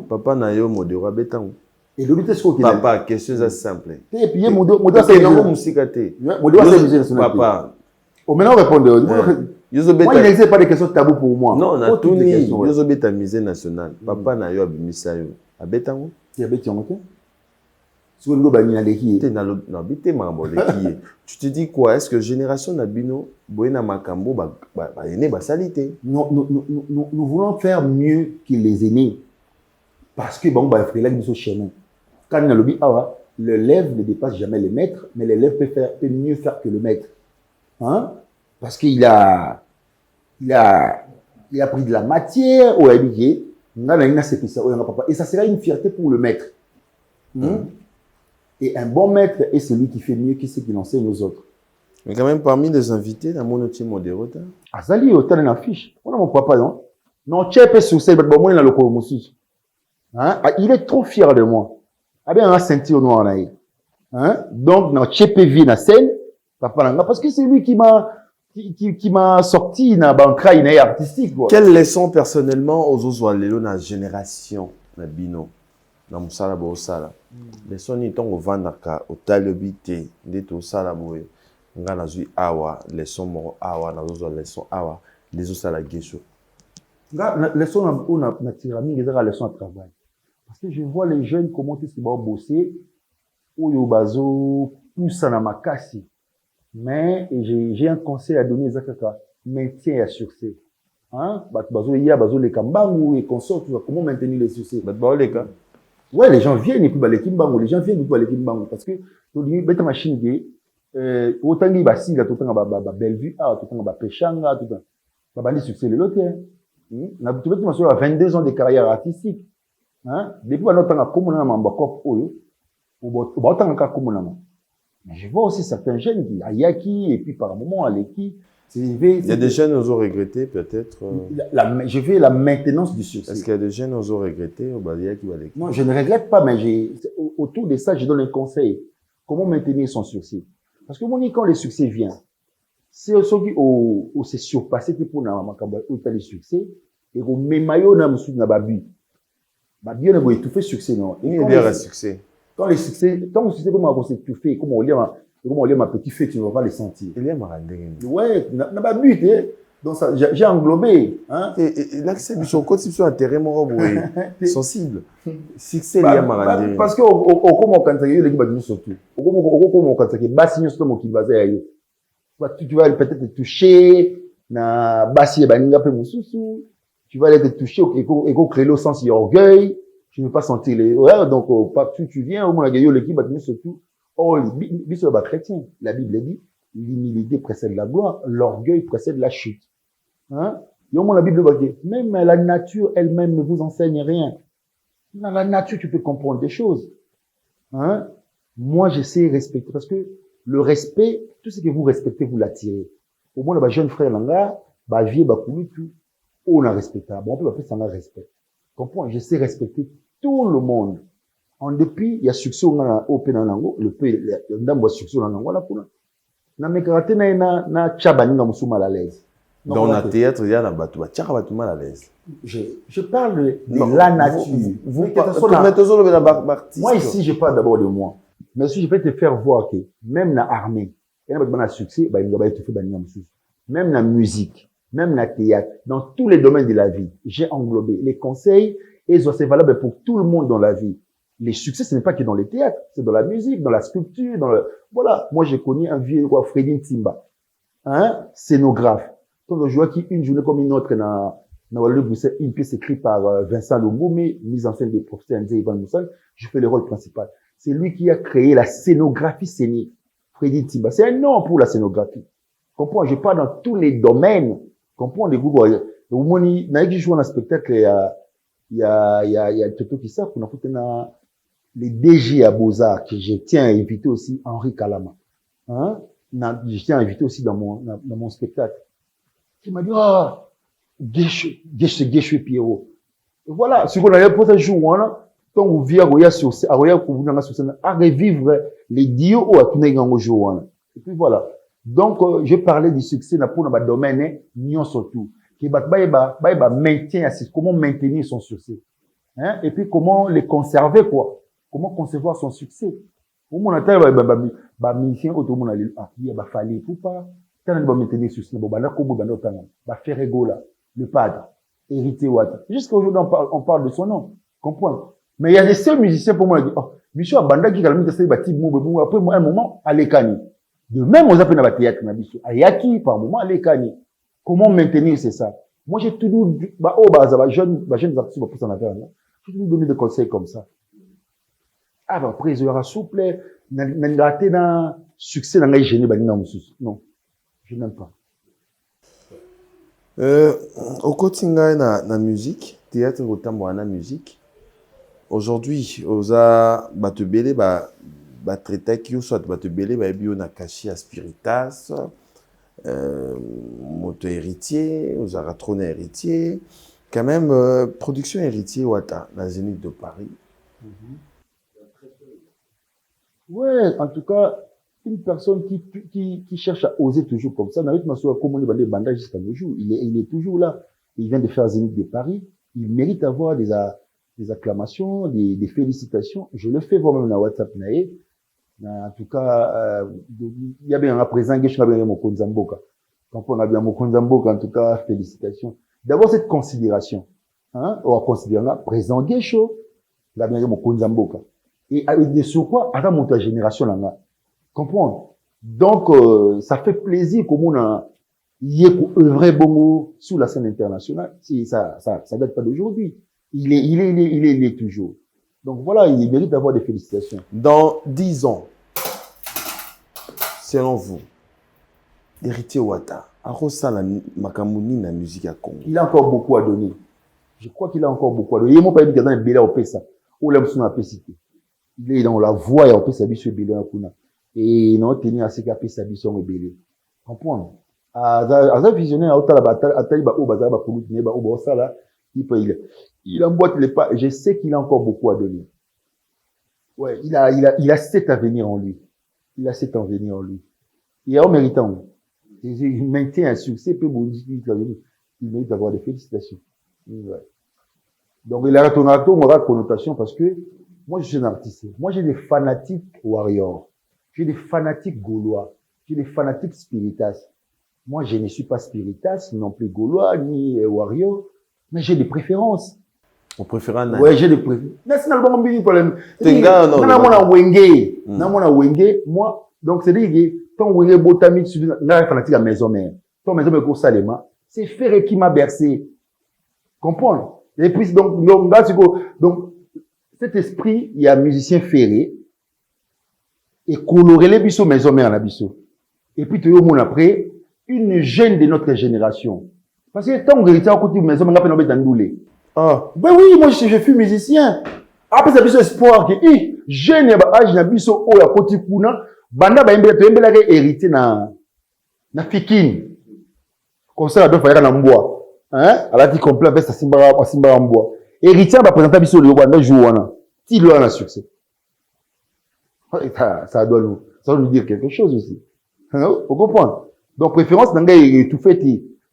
Papa na yo modéro beta. Et le but est ce qu'on Papa, question simple. Et puis modéro c'est non musika te. Modéro c'est musée national. Papa. Au maintenant répondre. Moi il n'existe pas de questions tabou pour moi. Non, na tout ni yo beta musée national. Papa na yo abimisa yo. Abeta ngo? Ya beti ngo te. Tu te dis quoi? Est-ce que génération Nabino, Boena Makambo, aîné, salité? Nous voulons faire mieux que les aînés. Parce que bon, il faut là ce chemin. Quand on a le l'élève ne dépasse jamais le maître, mais l'élève peut mieux faire que le maître. Hein? Parce qu'il a pris de la matière au et ça sera une fierté pour le maître. Et un bon maître est celui qui fait mieux que ceux qui l'enseignent aux autres. Mais quand même, parmi les invités, dans mon outil modéré, Azali, autant d'un affiche. On a mon papa, non? Non, tu es pas sur cette, bon, moi, il a le colomosus. Hein? Il est trop fier de moi. Ah bien, on a ceinture noire, là. Hein? Donc, non, tu es pas vu na scène, papa, là, parce que c'est lui qui m'a sorti, na bankra, il est artistique, quoi. Quelle leçon, personnellement, aux autres, dans la génération, na bino, na musala, bo, sala. Leçon, ni ton, au vandaka, au talobité, d'être au sala, bo, nga na zui awa, leçon moro awa, na zozo leçon awa, les autres la gesso. Nga leçon on a tiré mingi ezaka leçon de travail. Parce que je vois les jeunes comment ils vont bosser oyo bazo poussa na makasi. Mais j'ai un conseil à donner ezaka maintien à succès. Hein? Bazo les kambangu et consorts, comment maintenir le succès? Ouais, les gens viennent et puis les kimbangu, les gens viennent et puis les kimbangu parce que bête machine qui autant il basi là tout le temps ba Bellevue ah tout le temps ba Pechanga tout le temps ba bandi succès le lot na tu veux tu m'as 22 ans de carrière artistique hein depuis notre temps comme on a mamba cop oyo ou ba autant ka comme on a mais je vois aussi certains jeunes qui ayaki et puis par moment aleki il y a des jeunes qui ont regretté peut-être je fais la maintenance du succès. Est-ce qu'il y a des jeunes qui ont regretté ou bah qui va non je ne regrette pas mais autour de ça je donne un conseil comment maintenir son succès. Parce que quand le succès vient, c'est ceux qui ont se surpassé pour na makamba où le succès et qu'on met maillot na musu na babi. Babi on a étouffé succès non. Il y a un succès. Quand le succès comment on s'est étouffé comment on lit ma petite fête tu ne vas pas le sentir. Il y a marandé. Ouais, na babi donc ça j'ai englobé hein et l'accès du son côté sur un terrain mort sensible. Succès il y a marandé. Parce que au comment quand ça y est les gars surtout. Au comment quand ça qui bas signe sur mon qui va tu vas peut-être te toucher na basi baninga pe mususu tu vas aller te toucher et créer le sens orgueil tu ne veux pas sentir les ouais donc tu viens au moins la l'équipe va surtout oh biso ba chrétien la Bible dit l'humilité précède la gloire l'orgueil précède la chute hein yo mon la Bible va dire même la nature elle-même ne vous enseigne rien dans la nature tu peux comprendre des choses hein moi j'essaie de respecter parce que le respect tout ce que vous respectez vous l'attirez au moins le jeune frère langa ba vieux ba kulutu on a respecté bon on peut appeler ça un respect comprends j'essaie de respecter tout le monde en depuis il y a succès on open nango le peu ndambo succès nango la kuna na mekarate na chabani na musuma à l'aise dans le théâtre il y a na batu ba tchaka batu mal à l'aise je parle de la nature vous mettez moi ici je parle d'abord de moi mais si je peux te faire voir que même na armée il y a un succès bah il va être fait même la musique même la théâtre dans tous les domaines de la vie j'ai englobé les conseils et c'est valable pour tout le monde dans la vie les succès ce n'est pas que dans les théâtres c'est dans la musique dans la sculpture dans le voilà moi j'ai connu un vieux quoi Freddy Timba hein scénographe donc je vois qu'une journée comme une autre une pièce écrite par Vincent Lomboumé mise en scène des professeurs Nzé Ivan Moussal je fais le rôle principal c'est lui qui a créé la scénographie scénique Freddy Timba c'est un nom pour la scénographie comprends je parle dans tous les domaines comprends les groupes au moins naïki joue un spectacle il y a Toto qui ça qu'on a foutu na les DG à Beaux-Arts que je tiens à inviter aussi Henri Kalama hein je tiens à inviter aussi dans mon spectacle qui m'a dit ah Gèche Pierrot et voilà ce qu'on a pour ce jour là quand vous vient roya sur à revivre les dieux au atunenga jour là et puis voilà donc je parlais du succès na pour dans domaine nion surtout qui ba maintien comment maintenir son succès hein et puis comment les conserver quoi comment concevoir son succès au moins ba mission auto mon ali ah il ba fallait pour pas quand on va maintenir succès bon na ko ba notanga ba faire rigola le padre hérité Wata jusqu'à aujourd'hui on parle de son nom comprends mais il y a des seuls musiciens pour moi qui oh Michel Banda qui quand même c'est ba type bon après un moment alekani de même aux appels na ba théâtre na biso ayaki par moment alekani comment maintenir c'est ça moi j'ai toujours ba oh ba jeune artiste pour ça na faire là j'ai toujours donné des conseils comme ça ah bah après il y aura souple na raté na succès na ngai gêné ba ninga mususu non je n'aime pas au quotidien na musique théâtre autant na musique aujourd'hui oza batebele ba traiter qui ou soit te belé ba bio na caché à spiritas moto héritier aux aratrone héritier quand même production héritier wata la Zénith de Paris. Ouais, en tout cas une personne qui cherche à oser toujours comme ça, Narit Massoua, comme on est bandage jusqu'à nos jours, il est toujours là. Il vient de faire Zénith de Paris. Il mérite d'avoir des acclamations, des félicitations. Je le fais moi-même dans WhatsApp. En tout cas, il y a bien un présent que je suis bien mon Konzamboka. Quand on a bien mon Konzamboka, en tout cas, félicitations. D'abord, cette considération. Hein, on va considérer un présent Guécho, il a bien mon Konzamboka. Et avec des surcroît, à la génération là, comprendre. Donc, ça fait plaisir comme on a, il est un vrai bongo sous la scène internationale. Si ça date pas d'aujourd'hui. Il est toujours. Donc voilà, il mérite d'avoir des félicitations. Dans 10 ans, selon vous, héritier Wata, Arosa la Makamuni la musique à Congo. Il a encore beaucoup à donner. Je crois qu'il a encore beaucoup à donner. Il m'a pas dit qu'il y a un au Pessa. Ou l'aime son apécité. Il est dans la voix, il y a un Pessa biso belé en Kuna. Et non, tenir à ce qu'il Pessa biso en belé. Comprendre? À visionnaire, à Otala Batala, à Taïba ou Bazaba Poulout, Neba ou Bossala, il emboîte les pas. Je sais qu'il a encore beaucoup à donner. Ouais, il a cet avenir en lui. Il a cet avenir en lui. Il est en méritant. Il maintient un succès, il mérite d'avoir des félicitations. Ouais. Donc, il a une connotation parce que moi, je suis un artiste. Moi, j'ai des fanatiques warriors. J'ai des fanatiques gaulois. J'ai des fanatiques spiritas. Moi, je ne suis pas spiritas, non plus gaulois, ni warrior, mais j'ai des préférences. On préfère un ouais, j'ai des préférences. National Bambi, problème. Moi, donc, c'est dire que, ton Wenge Botami, tu n'as fanatique à maison mère. Ton maison mère pour Salema, c'est Ferré qui m'a bercé. Comprendre? Et puis, donc, cet esprit, il y a un musicien Ferré, et coloré les bisous maison mère la bisou. Et puis, tu vois, mon après, une jeune de notre génération. Parce que tant que tu as côté maison mère, on va t'endoulé. Ah, ben oui, moi, je suis musicien. Après, ça a espoir que, jeune, âge, na biso, à côté kuna, banda, hérité na fikine. Comme ça, la doit faire un bois. Hein? Elle a dit complet avec sa simba en bois. Héritier, va présenter biso, le banda, jouana. Si l'on a succès. Ça doit nous dire quelque chose aussi. Vous comprenez? Donc, préférence, n'a est tout fait.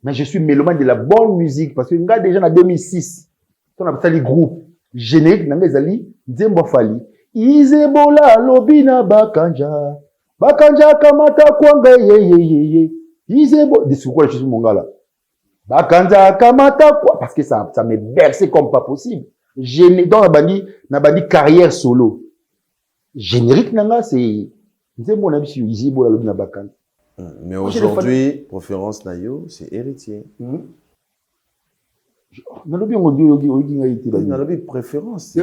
Mais je suis mélomane de la bonne musique parce que nous avons déjà en 2006, on a fait les groupes génériques, nous avons Nzembo Fali. Izebola lobina bakanja. Bakanja kamata kwanga ye. Izebo, des soukoua je suis mon gars là. Bakanja kamata quoi, parce que ça m'est bercé comme pas possible. Dans la bandi carrière solo. Générique nanga c'est Nzembo na bisu Izebola lobina bakanja. Mais aujourd'hui, préférence Nayo, c'est héritier. N'a pas préférence.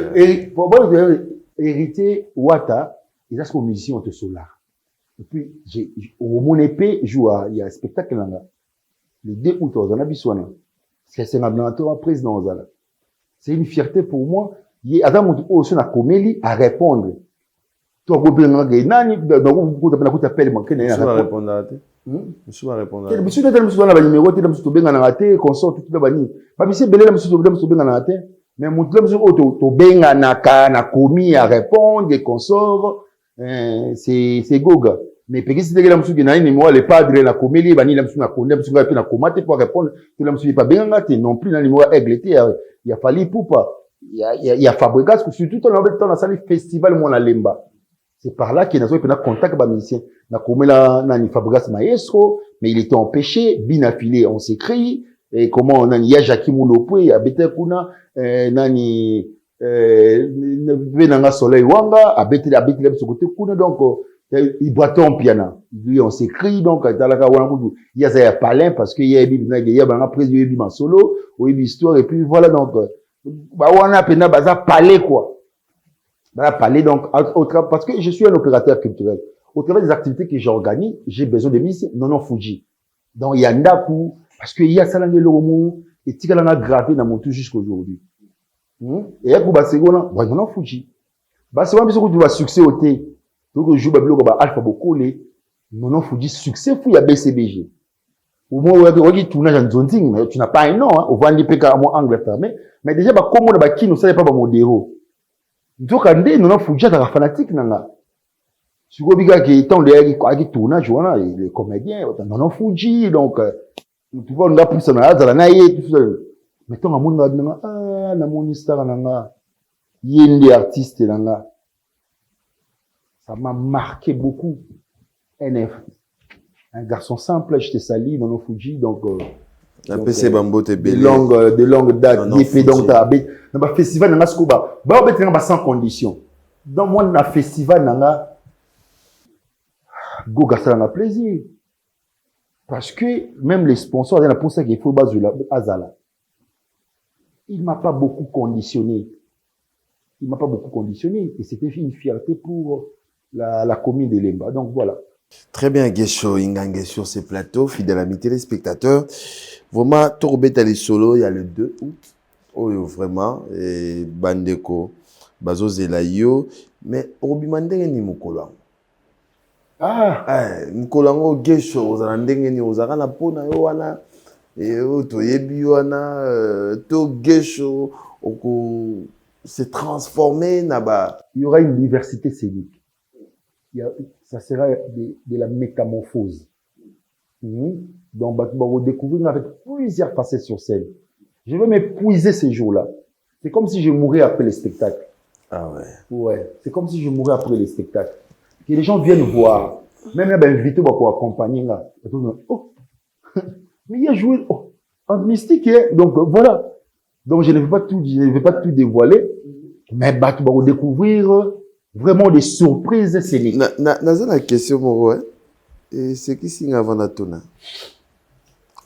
Héritier Wata, ils ont musicien au solar. Et puis, au mon épée, il y a un spectacle là. Le 2 août, on a bisouana. C'est un président. C'est une fierté pour moi. Il y a un aussi na comédie à répondre. Tu vas répondre Monsieur va répondre. Monsieur va répondre. Le numéro, tu vas consort, tout va venir. Pas monsieur belé, mais mon club, tu benga na commis à répondre, des consorts, c'est Goga. Mais parce que si tu as un numéro, les padres, la comédie, bani, la monsieur na connaît, monsieur va na commater pour répondre, tu l'as monsieur pas benga, non plus, dans le numéro aigle, il y a fallu pour pas. Il y a Fabregas, surtout dans le salle festival, mon Lemba. C'est par là qu'il y a un contact avec les musiciens. Na komela nani Fabregas Maestro, mais il était empêché, bin affilé, on s'écrit, et comment nani ya Jackie Moulopoué, à Betekuna, nani venanga Soleil Wanga, à Betelem ce côté kuna, donc il boitait en piano. Lui on s'écrit, donc talaka wana kudu, il y a Palin parce que il y a banga prise du bima solo, ou histoire, et puis voilà donc bah wana pena baza palais quoi. Bah palais donc parce que je suis un opérateur culturel. Au travers des activités que j'organise, j'ai besoin de musiciens. Non, Fuji. Donc, il y a Ndaku, parce qu'il y a Salangé Lomo, et Tikalanga gravé dans mon tout jusqu'à aujourd'hui. Et à Kuba Segona, non, Fuji. Bah, c'est un peu tu vas succès au thé. Donc, je joue Alpha Bokole, non, faut dire succès, il y a BCBG. Au moins, tu n'as pas un nom, hein, au moins, en Angleterre, mais déjà, comme on a qui ne savait pas modéro. Donc, non, faut dire, fanatique, nanga. Si vous avez qui tant de tournage, les comédiens, non, faut dire, donc, tu vois, on a plus ça, on a naïe, tout ça. Mais tant à mon ah, na mon histoire, nanga, yende artiste, nanga. Ça m'a marqué beaucoup. NF. Un garçon simple, j'étais sali dans nos Fuji, donc, PC Bambo te belé. De longue date, d'épée, donc, dans le festival, nanga, scuba. Bah, on va sans condition. Dans moi, dans le festival, nanga, go, ça n'a plaisir. Parce que, même les sponsors, il y en a pour ça qu'il faut base de la Azala. Il m'a pas beaucoup conditionné. Il m'a pas beaucoup conditionné. Et c'était une fierté pour la commune de Lemba. Donc, voilà. Très bien, Gesho Ingange sur ces plateaux, fidèle ami téléspectateurs. Vraiment, Torbet les solo, il y a le 2 août. Oh, vraiment, et Bandeko, Bazo Zelayo. Mais, Robimande ni Mukolo. Mukolo, Gesho, Ozarandenge ni Ozarana Pona, Yoana, et Otoyebi, Yoana, To Gesho, Oko, s'est transformé, Naba. Il y aura une diversité scénique. Ça sera de la métamorphose. Donc, on va découvrir avec plusieurs facettes sur scène. Je vais m'épuiser ces jours-là. C'est comme si je mourais après les spectacles. Ah ouais. Ouais. C'est comme si je mourais après les spectacles. Que les gens viennent voir. Même là, invité pour accompagner là. Oh. Mais il a joué, en mystique, hein. Donc, voilà. Donc, je ne vais pas tout dévoiler. Mais, on va découvrir vraiment des surprises scéniques. Naza la question moro et c'est qui signe avant la tona.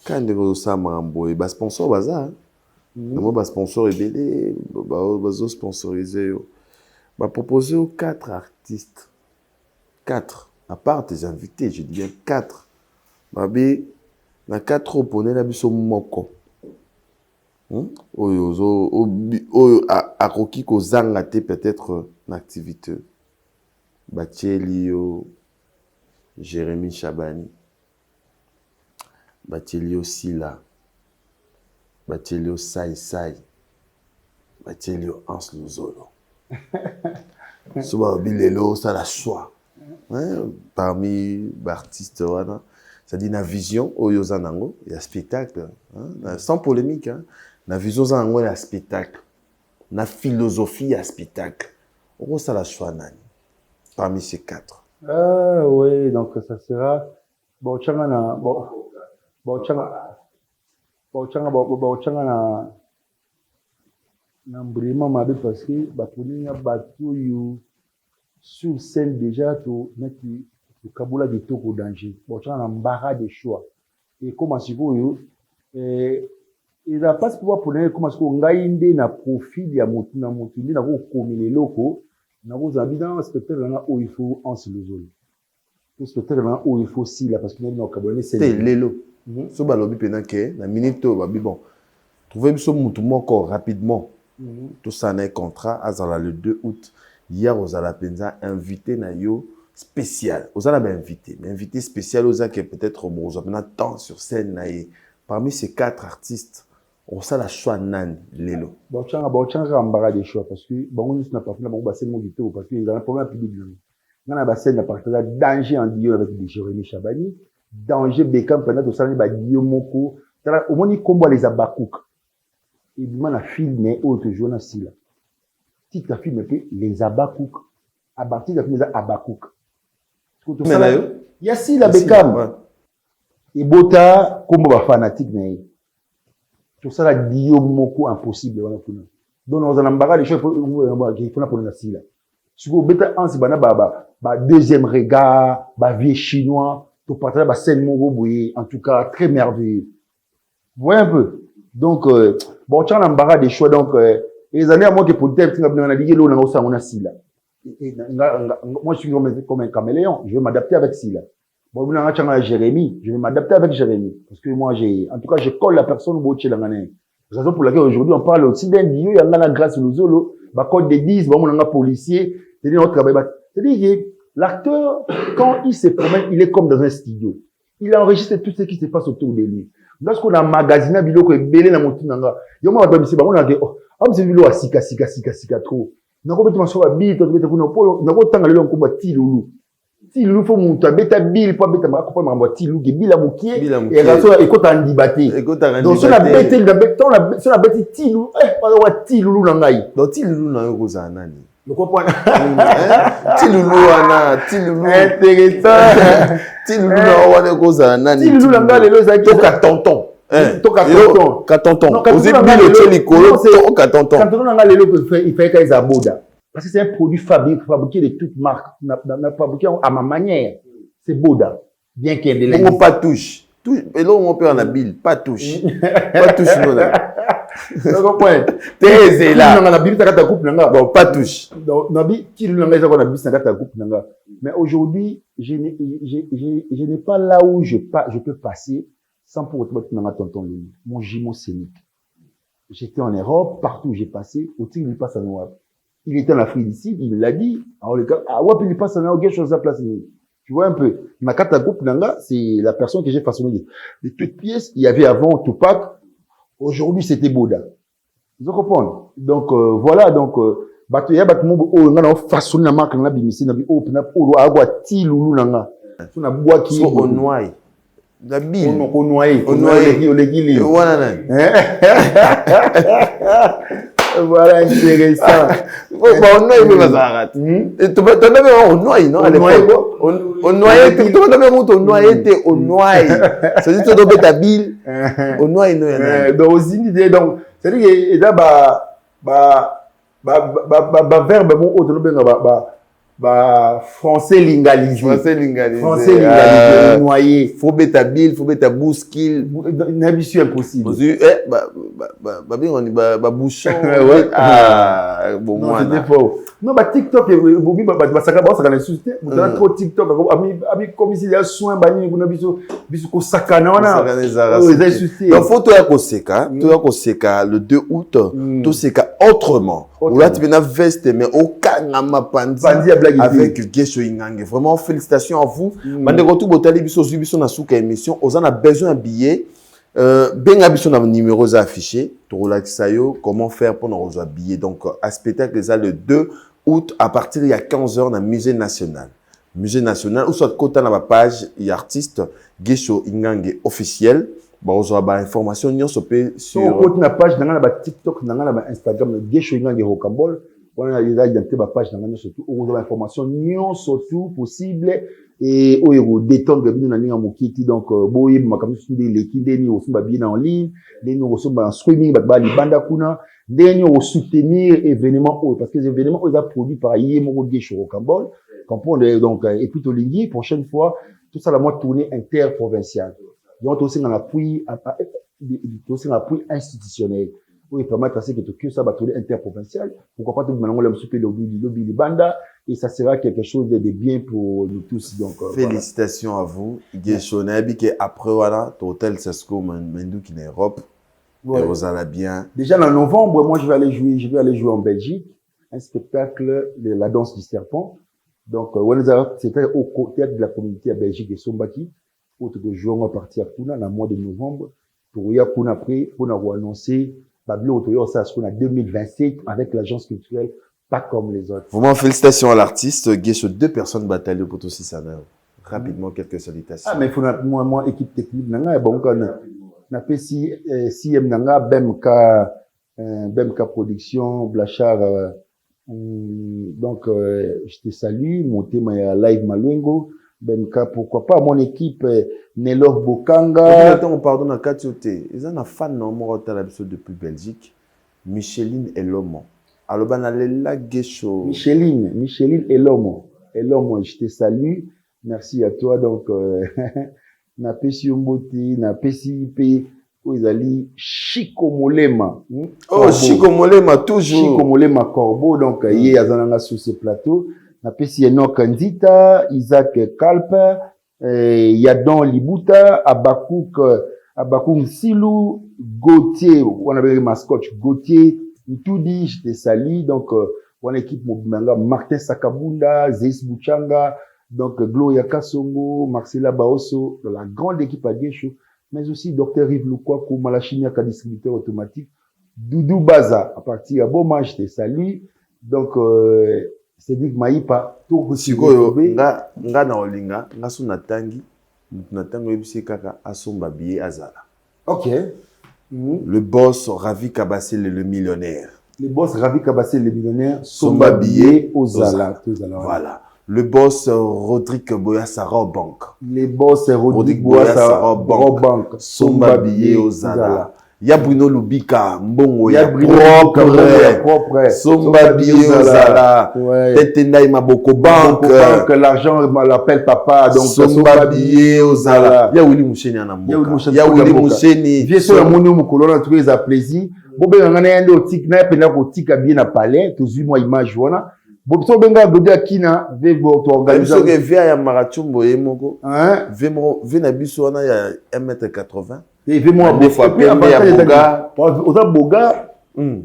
Quand on ça mambo et sponsor baza. Moi ba sponsor et belé bazo sponsoriser proposer 4 artistes. 4 à part tes invités, je dis bien 4. Babé na 4 opponents la biso moko. Oyo akoki ko zanga te peut-être l'activité. Bachelio, Jérémy Chabani, Bachelio Silla, Bachelio Sai Sai, Bachelio Hans Luzolo. Souvent, Bilelo, ça la choix. Parmi les artistes, ça dit la vision, Oyo Zanango, il y a spectacle, sans polémique, la vision Zanango, il y a spectacle, la philosophie, il y a spectacle. Oyo, ça la choix, nani. Parmi ces 4. Ah oui, donc ça sera parce que sur scène déjà tu kabula de tout au danger. Embarras de choix. Et comment c'est que il n'a pas ce pouvoir pour comment est-ce qu'on gagne na profil ya motu na comme les locaux. Nous avons un spectacle où il faut en se lever. Un spectacle où il faut si là parce que nous avons Cameroun c'est l'élo. Ce balobi pendant que la minute bon. Trouver ce mouton encore rapidement. Tout ça n'est contrat à le 2 août. Hier aux Alapenza invité na yo spécial. Aux Alab invité, mais invité spécial aux qui peut-être bon on temps sur scène na parmi ces 4 artistes. On sait la choix nan l'élo. Bon embarras des choix parce que bon nous n'a pas fait la bon bassin du tout parce qu'il y a un problème public. Dans la bassin n'a pas danger en Dio avec des Jérémy Chabani, danger Bekam pendant tout ça ba Dio Moko, au moins il combat les abakouk. Et du mal a filmé autre journaliste là. Si tu as filmé les abakouk à partir de les abakouk. Mais là il y a si la Bekam. Et Bota combat fanatique mais tout ça là Dio Moko impossible voilà pour nous. Donc on a embarras les choses il faut pour la sila. Si vous bêta en sibana deuxième regard, vieux chinois, tout partage scène Moroboui, en tout cas très merveilleux. Vous voyez un peu. Donc bon tu as embarras des choix donc les années à moi que pour peut-être on a dit l'eau dans ça on a sila. Moi je suis comme un caméléon, je vais m'adapter avec sila. Bon, vous avez Jérémy, je vais m'adapter avec Jérémy. Parce que moi, en tout cas, je colle la personne au chez l'année. C'est la raison pour laquelle aujourd'hui, on parle aussi d'un dieu, il y a la grâce au zolo, code des 10, bon, on a un policier, c'est-à-dire notre travail. C'est-à-dire L'acteur, quand il se promène, il est comme dans un studio. Il enregistre tout ce qui se passe autour de lui. Lorsqu'on a magasiné biloko ebele na motu nanga, yo ma ba bisi ba on a dit oh, c'est bilo asika trop. Na ko betima so ba bi to beta kuno polo, na ko tanga lelo ko ba tilulu. Tilulu fo mutu abeta bil po beta ma ko pa ma tilulu ge bila mukie et raso e ko tandi bati. Donc so na beta na beta na so na beti tilulu wa tilulu na ngai. Donc tilulu na yo ko za nani? Le comprends? Tilulu wana, tilulu intéressant. Tilulu na wana ko za nani? Tilulu na ngai lelo za to ka tonton. Toka tonton. Ka tonton. Ozebi le teli kolo to ka tonton. Quand on a lelo il fait qu'ils aboda. Parce que c'est un produit fabriqué de toutes marques, n'a fabriqué à ma manière. C'est Boda. Bien qu'il y ait des on pas touche. Et là on peut en habile, pas touche. Pas touche non là. Donc point. T'es là. On a habile ta carte coupe nanga. Bon, pas touche. Donc nabi qui nous nanga ça on a habile ta carte coupe nanga. Mais aujourd'hui, je n'ai pas là où je peux passer sans pour autant nanga tonton lui. Mon jumeau scénique. J'étais en Europe, partout où j'ai passé, au tigre il passe à Noir. Il était en Afrique d'ici, il l'a dit. Alors les gars, ah ouais, puis il passe en quelque chose à place. Tu vois un peu. Ma carte à groupe Nanga, c'est la personne que j'ai façonné de toutes pièces. Il y avait avant Tupac. Aujourd'hui, c'était Boda. Vous comprenez? Donc, voilà, donc, il y a des façonné la marque, bimisi, agua ti lulu nanga. So na bois qui au noy. La bille. On noyé. Voilà, intéressant. On noie, mais ça arrête. Et tu vas on noie, non? On noie, tu vas on noie, on noie. C'est-à-dire que tu dois ta bille. On noie, non? Donc, aussi, donc, c'est-à-dire que, verbe, mon autre, français lingalisé. Français lingalisé. Français lingalisé, noyé. Faut bêta bille, faut bêta bousquille. N'habitude impossible. Bouchon. Ouais. Ah, bon, non, c'était faux. Non, TikTok, ça trop TikTok. Comme s'il y a soin, donc, faut que le 2 août, tout c'est autrement. Là, tu viens veste, mais aucun nama pandi avec Gesho Ingange. Vraiment, félicitations à vous. Manderotu Botali Biso Zubiso na souka émission. On a besoin d'un billet. Ben Abiso na numéros affichés. Torolaxayo, comment faire pour nous habiller. Donc, à spectacle, le 2 août, à partir il y a 15h dans le musée national. Musée national, ou soit côté dans la page, il y a artiste Gesho Ingange officiel. Bon, on aura l'information, on sur la page, dans la TikTok, dans la Instagram, Gesho Ingange Rocambole. On a identifié la page, dans surtout, on aura l'information, surtout possible. Et on détendre bien dans la mokiti donc boye makamisi sunde lekinde ni osumba bien en ligne deni osumba en streaming ba banda kuna deni o soutenir événements parce que les événements ils a produit par Yemo Gesho Rocambole comprendre donc et puis Tolingi prochaine fois tout ça la moi tournée interprovinciale donc aussi un appui institutionnel pour permettre à ce que ça va tourner interprovincial pourquoi pas tout maintenant le super lobby banda et ça sera quelque chose de bien pour nous tous. Donc, félicitations à vous. Gesho Nabi qui après voilà, Total Sasko Mandou qui est en Europe. Et vous allez bien. Déjà en novembre, moi je vais aller jouer en Belgique un spectacle de la danse du serpent. Donc c'était au théâtre de la communauté à Belgique de Sombaki. Autre de jouer à partir de la mois de novembre pour y avoir après pour nous annoncer Babylon Otoyo ça ce qu'on a 2027 avec l'agence culturelle. Pas comme les autres. Vraiment, félicitations à l'artiste. Gesho, 2 personnes bataillées pour tout ça. Rapidement, quelques salutations. Ah, mais il faut moi, équipe technique, bon, on a fait CM Nanga, BMK Production, Blachard, donc, je te salue, mon thème est Live Maluengo, BMK, pourquoi pas, mon équipe, Nelor Bokanga. On pardonne à Katioté. Ils ont un fan, non, moi, depuis Belgique, Micheline et Lomo. Alors, Gesho. Micheline et l'homme, je te salue. Merci à toi. Donc, na pesi yomboti, na pesi pe, Oizali, Chico Molema. Oh, Chico Molema, toujours. Chico Molema Corbeau. Donc, hier, Azananga sur ce plateau. Na pesi Enoch Kandita, Isaac Kalper, Yadon Libuta, Abakouk Silou, Gauthier, on avait mascotte, Gauthier, tout dit, je te salue. Donc, Une équipe mobimanga Martin Sakabunda, Zeis Bouchanga, donc Gloria Kasongo, Marcela Baosso, dans la grande équipe à Guécho, mais aussi Dr Yves Lukwaku, Malachimiaka distributeur automatique, Doudou Baza, à partir à Boma, je te salue. Donc, Cédric Maïpa, tout aussi. Nga na olinga, nga su natangi, natango yebisi kaka asomba billet azala. Ok. Le boss Ravi Kabassel le millionnaire. Le boss Ravi Kabassel le millionnaire, somba billet Ozala. Voilà. Le boss Rodrigue Boyassa Bank. Le boss Rodrigue Boyassa Bank, somba billet Ozala. Ya Bruno Lubika, Mbongo ya propre. Somba billet Ozala. Tete Ndaïma Boko Bank. L'argent l'appelle papa. Donc somba billet Ozala. Ya Willy Moucheni Anamboka. Ya Willy Moucheni. Vieux sur la mono Moukolona, tous les plaisir. Bobe ngana yende otik na pena kotika bien na palais. Tous moi image wana. Bobso benga godia kina vebo to organiser. Biso ke via ya Marachumbo yemoko. Ve na biso wana ya 1m80. Et vemo des fois pembe ya boga. Oza boga.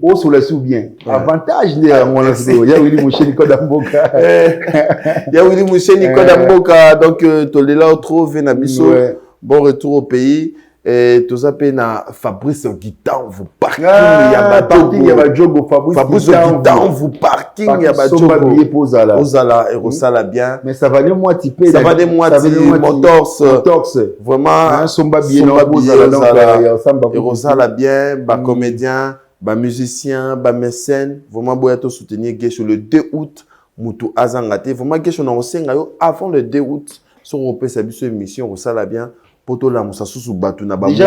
O sur le sou bien. Avantage de ngona so. Ya Willy Moucheni Koda Mboka. Ya Willy Moucheni Koda Mboka. Donc tolela retrouve na biso. Bon retour au pays. Et tout ça na Fabrice Guitan vous parking ya bajogo Fabrice Guitan vous parking ya bajogo Ozala et Rosala bien mais ça va de moi typé ça va de moi motors vraiment somba bien et Rosala bien ba comédien ba musicien ba mécène vraiment boya to soutenir Guécho le 2 août mutu azangate vraiment Guécho na osenga yo avant le 2 août sur opé sa biso émission Rosala bien. Déjà,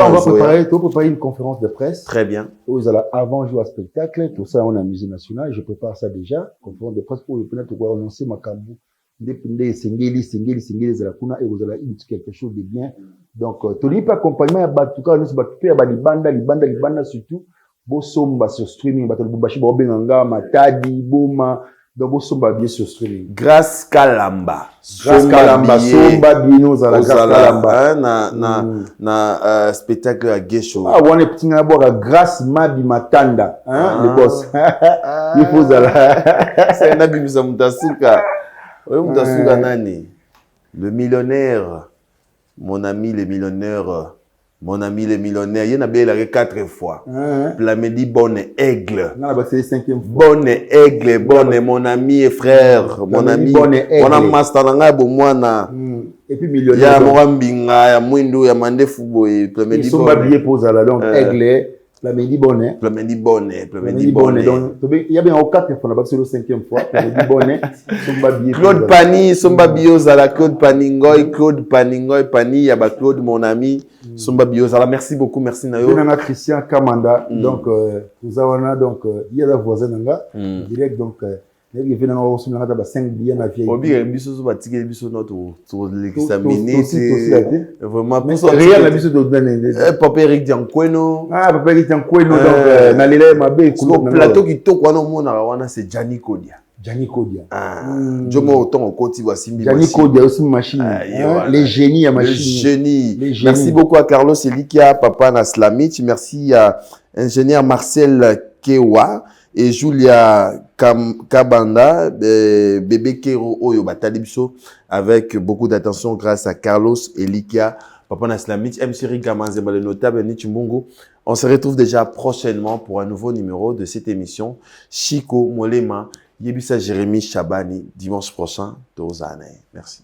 on va préparer une conférence de presse. Très bien. Avant de jouer au spectacle, tout ça, on a musée nationale. Je prépare ça déjà. Conférence de presse pour peut-être annoncer ma cambou. Singeli, et vous allez quelque chose de bien. Donc, Tony pas accompagnement, tout cas, nous libanda surtout. Bosomba sur streaming, Batolbubashi, Bobenganga, Matadi, Boma. Donc, vous sommes bien sur streaming. Grâce Kalamba. Somba bien, Grâce Kalamba. Na spectacle à Guécho. Ah, on est petit d'abord à Grâce Mabi Matanda. Hein, le boss. Il faut ça. C'est un abus de Moutasuka. Oui, Moutasuka Nani. Le millionnaire. Mon ami, le millionnaire. Mon ami le millionnaire, il y en a bien 4 fois. Plamedi bonne aigle. Bonne aigle, bonne mon ami et frère, mon ami. On a masteranga bomwana. Et puis millionnaire. Ya Morambinga, ya Mwindo, ya Mandefu boy, Plamedi bonne. Ils sont pas bien pour ça là donc aigle. Plamedi bonne. Plamedi bonne, Plamedi bonne. Donc il y a bien 4 fois, là c'est le 5e fois. Plamedi bonne. Claude Pani, Somba Biozala, Claude Paningoy, Pani, ya ba Claude mon ami. Somba Biozala, merci beaucoup, merci Nayo. On a Christian Kamanda, donc nous avons donc il y a la voisin nanga direct donc il vient dans aussi nanga ba 5 billets na vieille. Obi biso so ba ticket biso notre l'examiner vraiment pour ça rien la biso de donner. Papa Eric Diankweno. Ah Papa Eric Diankweno donc na lele mabe ko plateau qui to kwa no mona wana c'est Gianni Kodia. Gianni Kodia. Jomo autant au côté voici Gianni Kodia aussi machine. Les génies à machine. Les génies. Merci beaucoup à Carlos Elikia, papa na Slamit. Merci à ingénieur Marcel Kewa et Julia Kabanda, bébé Kero Oyo Batalibiso avec beaucoup d'attention grâce à Carlos Elikia, papa na Slamit, MC Rigamanzeba le notable Nichimbungu. On se retrouve déjà prochainement pour un nouveau numéro de cette émission. Chico Molema. Yebisa Jérémy Chabani, dimanche prochain, Tozane. Merci.